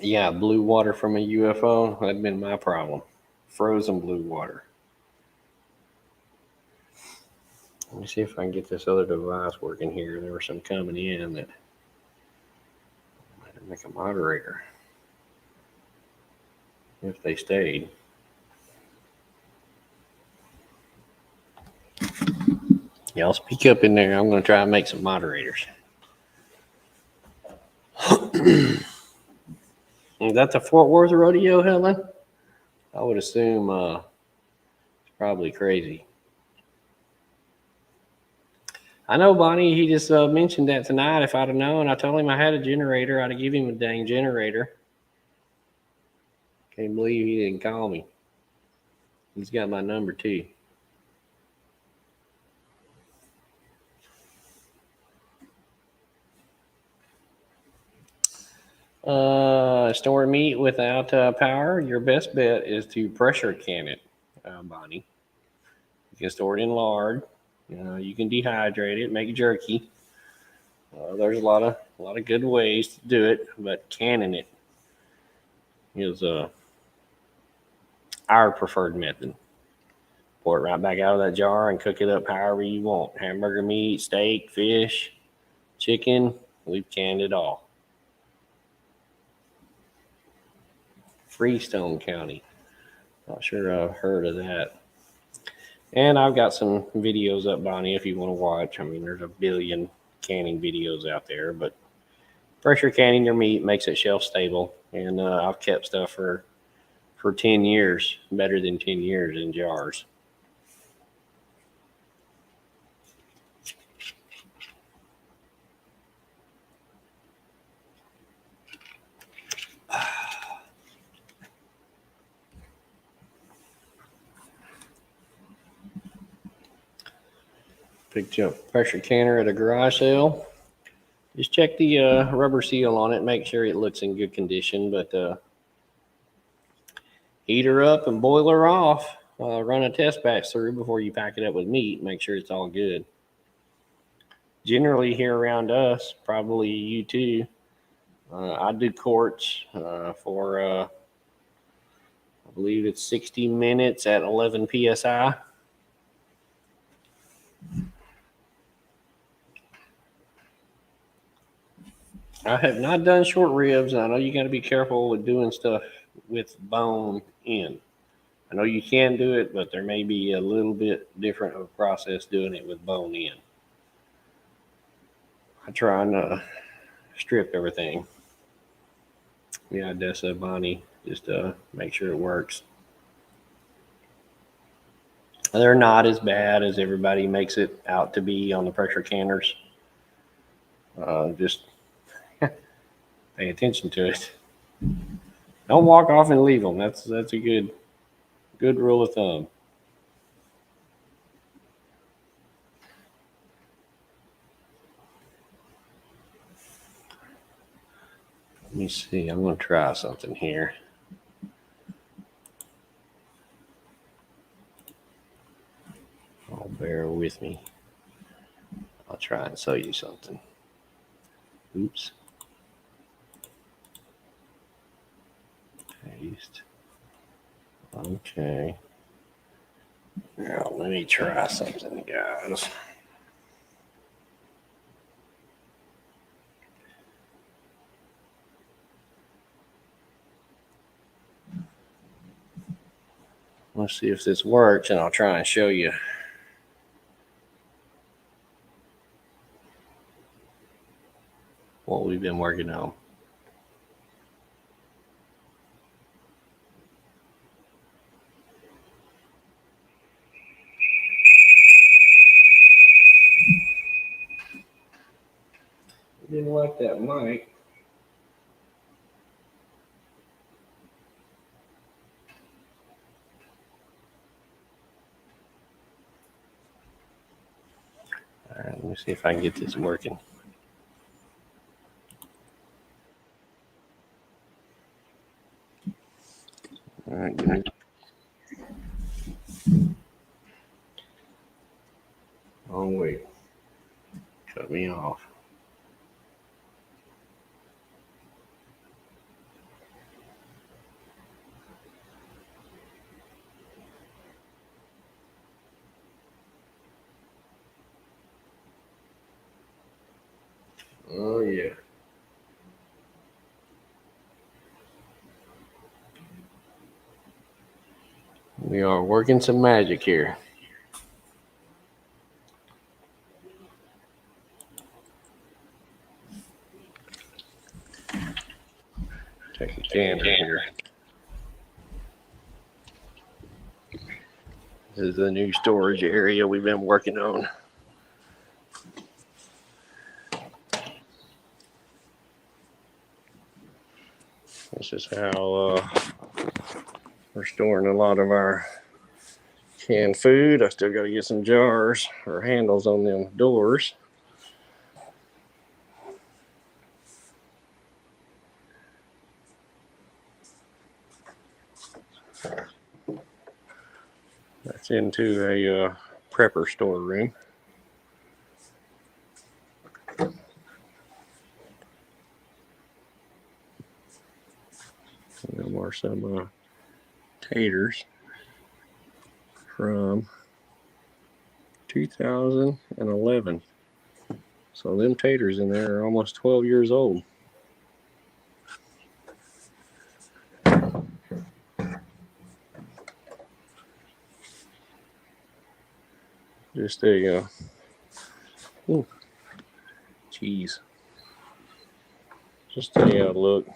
Yeah, blue water from a UFO. That'd been my problem. Frozen blue water. Let me see if I can get this other device working here. There were some coming in that might make a moderator if they stayed. Y'all speak up in there. I'm going to try and make some moderators. That's a Fort Worth rodeo, Helen? I would assume it's probably crazy. I know, Bonnie, he just mentioned that tonight. If I'd have known, I told him I had a generator. I'd have given him a dang generator. Can't believe he didn't call me. He's got my number, too. Store meat without power, your best bet is to pressure can it, Bonnie. You can store it in lard. You can dehydrate it, make jerky. There's a lot of good ways to do it, but canning it is our preferred method. Pour it right back out of that jar and cook it up however you want. Hamburger meat, steak, fish, chicken, we've canned it all. Freestone County. Not sure I've heard of that. And I've got some videos up, Bonnie, if you want to watch. I mean, there's a billion canning videos out there, but pressure canning your meat makes it shelf stable. And I've kept stuff for 10 years, better than 10 years in jars. Picked up a pressure canner at a garage sale. Just check the rubber seal on it, make sure it looks in good condition, but heat her up and boil her off. Run a test batch through before you pack it up with meat. Make sure it's all good. Generally here around us, probably you too, I do quarts for I believe it's 60 minutes at 11 psi. I have not done short ribs. I know you got to be careful with doing stuff with bone in. I know you can do it, but there may be a little bit different of a process doing it with bone in. I try and strip everything. Yeah, Dessa, Bonnie, just make sure it works. They're not as bad as everybody makes it out to be on the pressure canners. Just pay attention to it. Don't walk off and leave them. That's a good rule of thumb. Let me see. I'm going to try something here. Oh, bear with me. I'll try and show you something. Oops. Paste. Okay. Now, let me try something, guys. Let's see if this works, and I'll try and show you. What we've been working on. Didn't like that mic. All right, let me see if I can get this working. All right, good. Oh, wait. Cut me off. Oh, yeah. We are working some magic here. Take a gander here. This is the new storage area we've been working on. This is how we're storing a lot of our canned food. I still got to get some jars or handles on them doors. That's into a prepper storeroom. There are some taters from 2011. So them taters in there are almost 12 years old. Just a cheese. Just a look.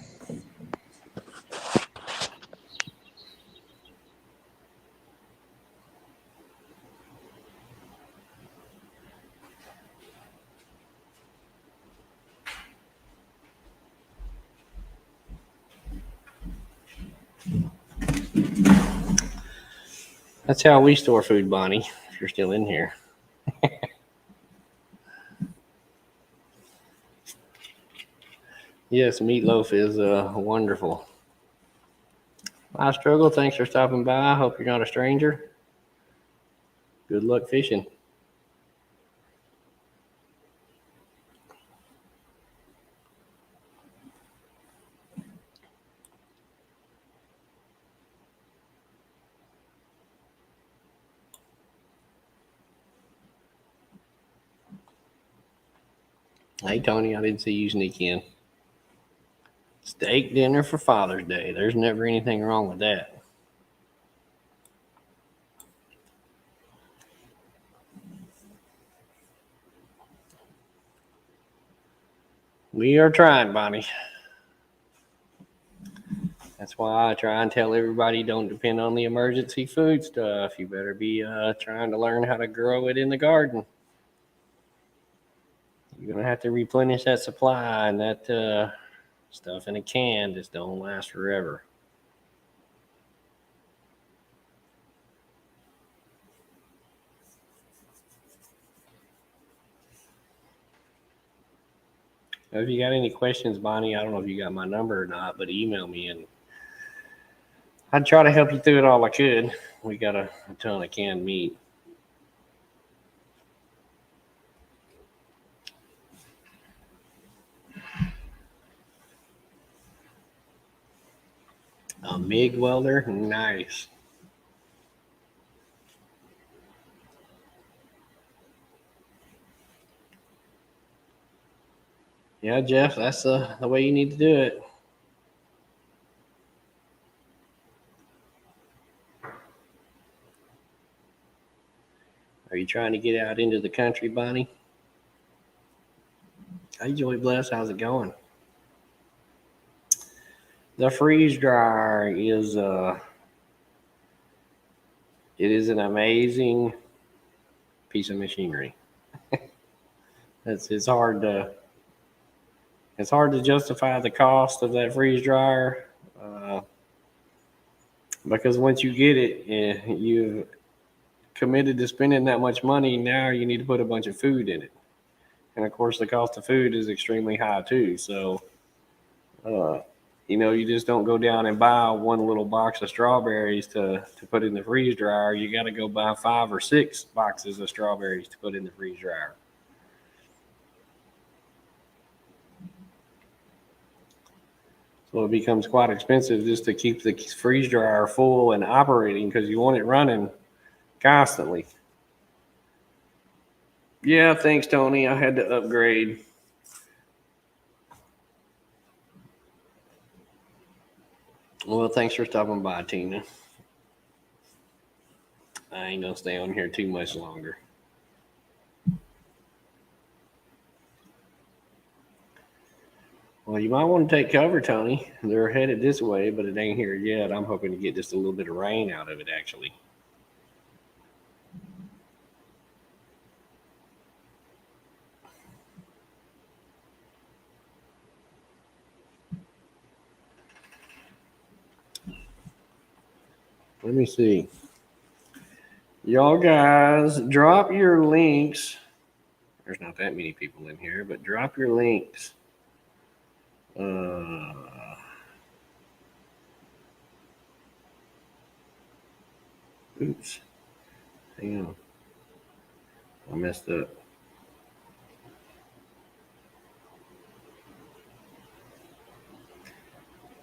That's how we store food, Bonnie, if you're still in here. Yes, meatloaf is wonderful. Hi, Struggle. Thanks for stopping by. Hope you're not a stranger. Good luck fishing. Hey, Tony, I didn't see you sneak in. Steak dinner for Father's Day. There's never anything wrong with that. We are trying, Bonnie. That's why I try and tell everybody don't depend on the emergency food stuff. You better be trying to learn how to grow it in the garden. You're going to have to replenish that supply, and that stuff in a can just don't last forever. If you got any questions, Bonnie, I don't know if you got my number or not, but email me and I'd try to help you through it all I could. We got a ton of canned meat. A MIG welder? Nice. Yeah, Jeff, that's the way you need to do it. Are you trying to get out into the country, Bonnie? Hey, Joy Bless, how's it going? The freeze dryer is it is an amazing piece of machinery. It's hard to justify the cost of that freeze dryer because once you get it, you've committed to spending that much money. Now you need to put a bunch of food in it, and of course the cost of food is extremely high too. So you just don't go down and buy one little box of strawberries to put in the freeze dryer. You got to go buy 5 or 6 boxes of strawberries to put in the freeze dryer. So it becomes quite expensive just to keep the freeze dryer full and operating because you want it running constantly. Yeah, thanks, Tony. I had to upgrade. Well, thanks for stopping by, Tina. I ain't gonna stay on here too much longer. Well, you might want to take cover, Tony. They're headed this way, but it ain't here yet. I'm hoping to get just a little bit of rain out of it, actually. Let me see. Y'all guys, drop your links. There's not that many people in here, but drop your links. Oops. Hang on. I messed up.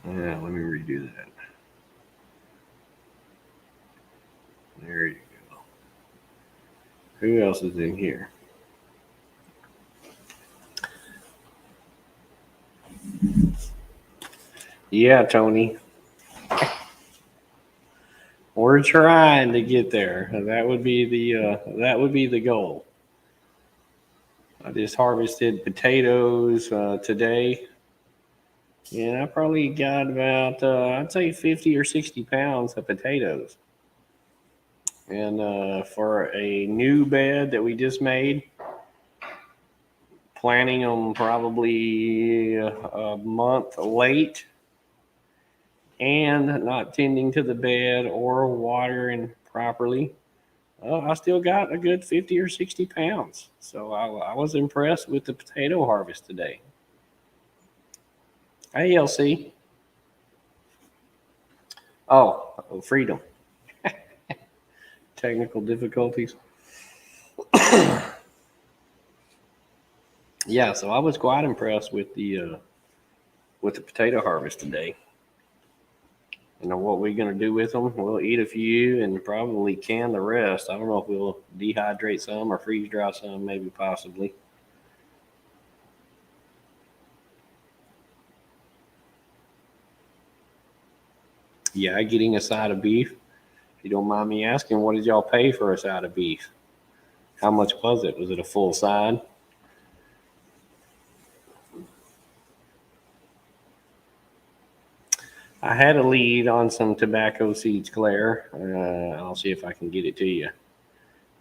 Yeah, let me redo that. There you go. Who else is in here? Yeah, Tony. We're trying to get there. That would be the goal. I just harvested potatoes today. Yeah, I probably got about I'd say 50 or 60 pounds of potatoes. And for a new bed that we just made, planting them probably a month late and not tending to the bed or watering properly, I still got a good 50 or 60 pounds. So I was impressed with the potato harvest today. Hey, LC. Oh, freedom. Technical difficulties. Yeah, so I was quite impressed with the potato harvest today. You know what we're going to do with them? We'll eat a few and probably can the rest. I don't know if we'll dehydrate some or freeze dry some, maybe possibly. Yeah, getting a side of beef. If you don't mind me asking, what did y'all pay for a side of beef? How much was it? Was it a full side? I had a lead on some tobacco seeds, Claire. I'll see if I can get it to you.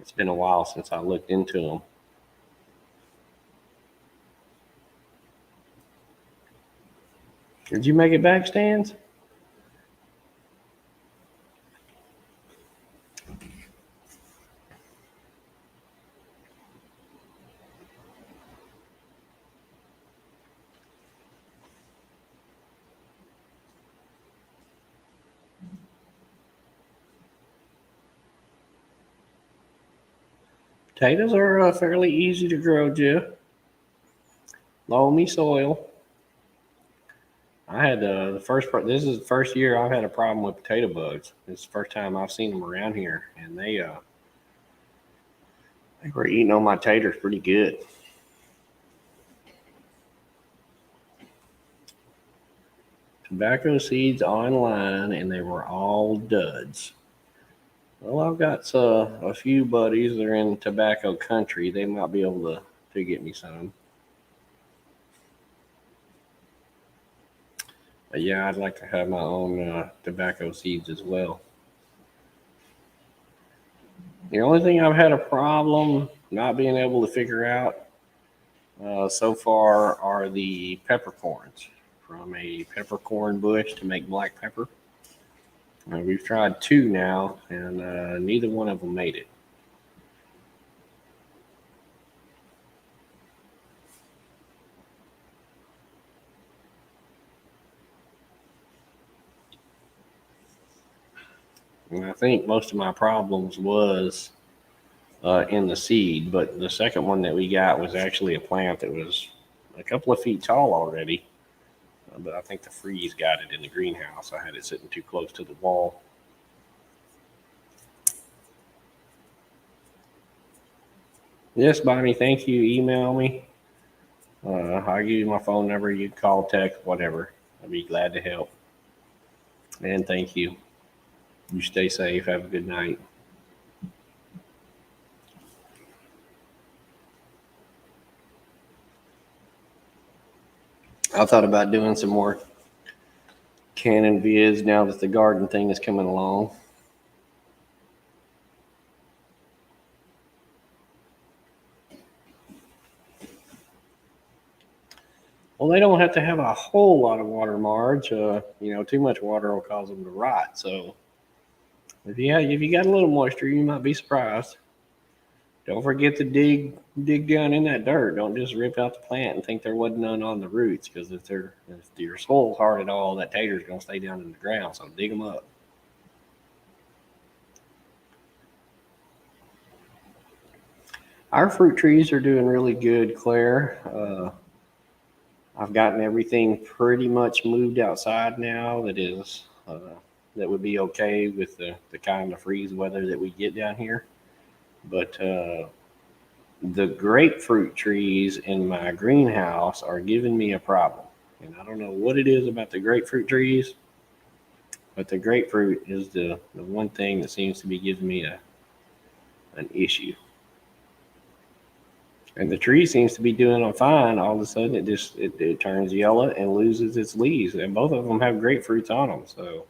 It's been a while since I looked into them. Did you make it back, Stans? Potatoes are fairly easy to grow, Jeff. Loamy soil. I had the first part. This is the first year I've had a problem with potato bugs. It's the first time I've seen them around here, and they were eating on my taters pretty good. Tobacco seeds online, and they were all duds. Well, I've got a few buddies that are in tobacco country. They might be able to get me some. But yeah, I'd like to have my own tobacco seeds as well. The only thing I've had a problem not being able to figure out so far are the peppercorns. From a peppercorn bush to make black pepper. We've tried two now, and neither one of them made it. And I think most of my problems was in the seed, but the second one that we got was actually a plant that was a couple of feet tall already. But I think the freeze got it in the greenhouse. I had it sitting too close to the wall. Yes, Bonnie, thank you. Email me. I'll give you my phone number. You can call, text, whatever. I'd be glad to help. And thank you. You stay safe. Have a good night. I thought about doing some more Canon vids now that the garden thing is coming along. Well, they don't have to have a whole lot of water, Marge. Too much water will cause them to rot. So, if you got a little moisture, you might be surprised. Don't forget to dig down in that dirt. Don't just rip out the plant and think there wasn't none on the roots, because if your soil's hard at all, that tater's gonna stay down in the ground. So dig them up. Our fruit trees are doing really good, Claire. I've gotten everything pretty much moved outside now that would be okay with the kind of freeze weather that we get down here. But the grapefruit trees in my greenhouse are giving me a problem. And I don't know what it is about the grapefruit trees, but the grapefruit is the one thing that seems to be giving me an issue. And the tree seems to be doing fine. All of a sudden, it turns yellow and loses its leaves. And both of them have grapefruits on them. So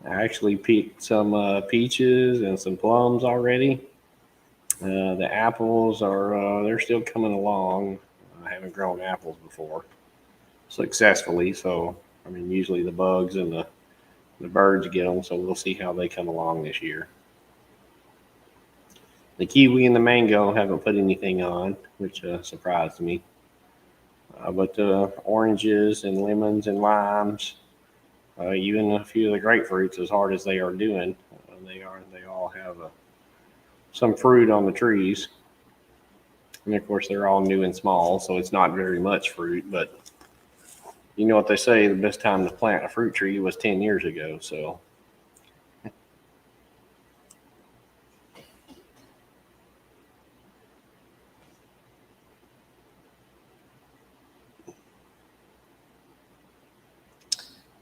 I actually picked some peaches and some plums already. The apples they're still coming along. I haven't grown apples before successfully. So, I mean, usually the bugs and the birds get them. So we'll see how they come along this year. The kiwi and the mango haven't put anything on, which surprised me. But oranges and lemons and limes, even a few of the grapefruits, as hard as they are doing, they all have some fruit on the trees. And of course, they're all new and small, so it's not very much fruit. But you know what they say: the best time to plant a fruit tree was 10 years ago. So.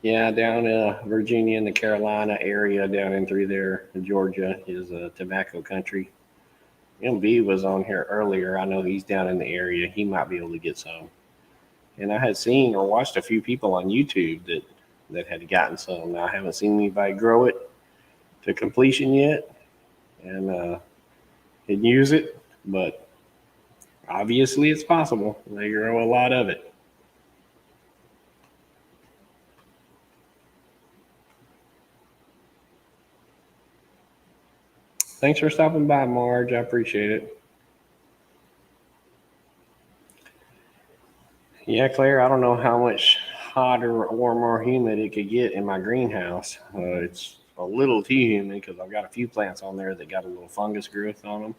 Yeah, down Virginia and the Carolina area, down in through there, Georgia is tobacco country. MB was on here earlier. I know he's down in the area. He might be able to get some. And I had seen or watched a few people on YouTube that had gotten some. Now I haven't seen anybody grow it to completion yet and use it, but obviously it's possible. They grow a lot of it. Thanks for stopping by, Marge. I appreciate it. Yeah, Claire, I don't know how much hotter or more humid it could get in my greenhouse. It's a little too humid because I've got a few plants on there that got a little fungus growth on them.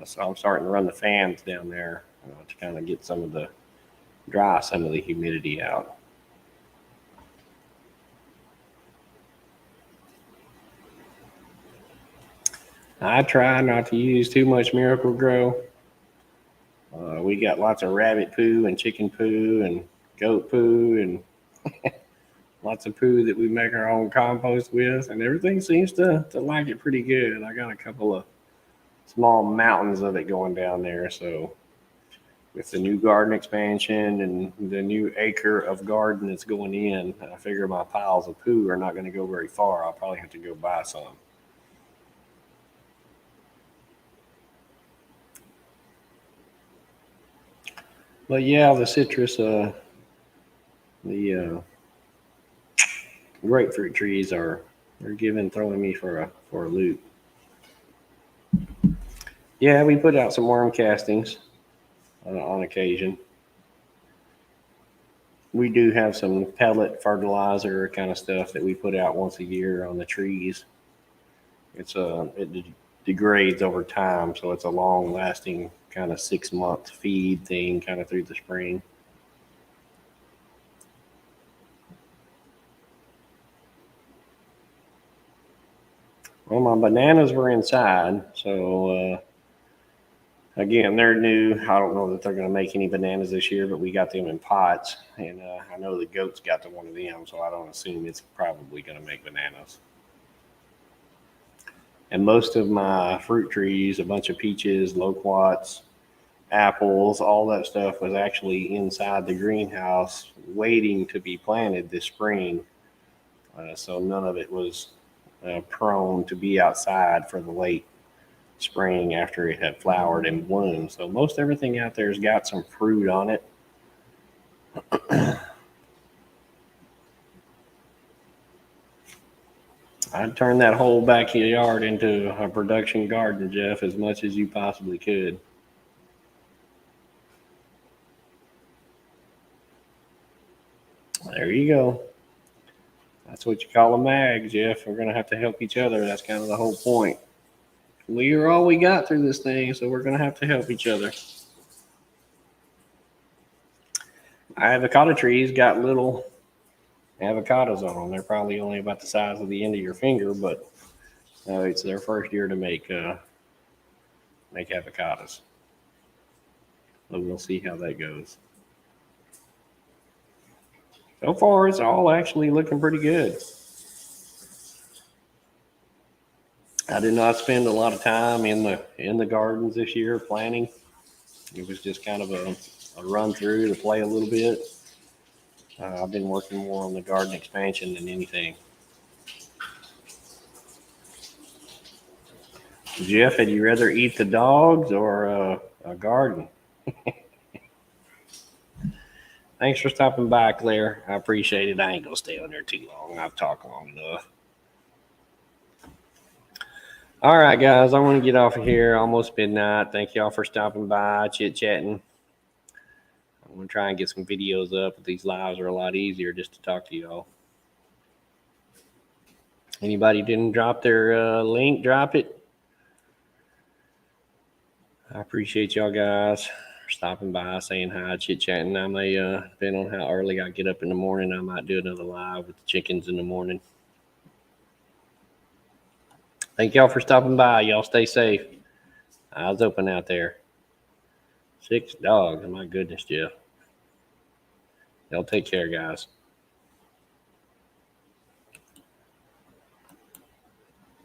So I'm starting to run the fans down there to kind of get some of the humidity out. I try not to use too much Miracle Grow. We got lots of rabbit poo and chicken poo and goat poo and lots of poo that we make our own compost with, and everything seems to like it pretty good. I got a couple of small mountains of it going down there, so with the new garden expansion and the new acre of garden that's going in, I figure my piles of poo are not going to go very far. I'll probably have to go buy some. But yeah, the citrus, the grapefruit trees they're throwing me for a loop. Yeah, we put out some worm castings on occasion. We do have some pellet fertilizer kind of stuff that we put out once a year on the trees. It degrades over time, so it's a long lasting kind of 6-month feed thing kind of through the spring. Well, my bananas were inside, so again, they're new. I don't know that they're going to make any bananas this year, but we got them in pots, and I know the goats got to one of them, so I don't assume it's probably going to make bananas. And most of my fruit trees, a bunch of peaches, loquats, apples, all that stuff was actually inside the greenhouse waiting to be planted this spring. So none of it was prone to be outside for the late spring after it had flowered and bloomed. So most everything out there has got some fruit on it. I'd turn that whole backyard into a production garden, Jeff, as much as you possibly could. There you go. That's what you call a mag, Jeff. We're going to have to help each other. That's kind of the whole point. We are all we got through this thing, so we're going to have to help each other. Avocado trees got little avocados on them. They're probably only about the size of the end of your finger, but it's their first year to make avocados. So we'll see how that goes. So far, it's all actually looking pretty good. I did not spend a lot of time in the gardens this year planting. It was just kind of a run through to play a little bit. I've been working more on the garden expansion than anything. Jeff, had you rather eat the dogs or a garden? Thanks for stopping by, Claire. I appreciate it. I ain't going to stay on there too long. I've talked long enough. All right, guys, I want to get off of here. Almost midnight. Thank y'all for stopping by, chit-chatting. I'm going to try and get some videos up. These lives are a lot easier just to talk to y'all. Anybody didn't drop their link, drop it. I appreciate y'all guys for stopping by, saying hi, chit-chatting. I may, depending on how early I get up in the morning, I might do another live with the chickens in the morning. Thank y'all for stopping by. Y'all stay safe. Eyes open out there. 6 dogs. My goodness, Jeff. Y'all take care, guys.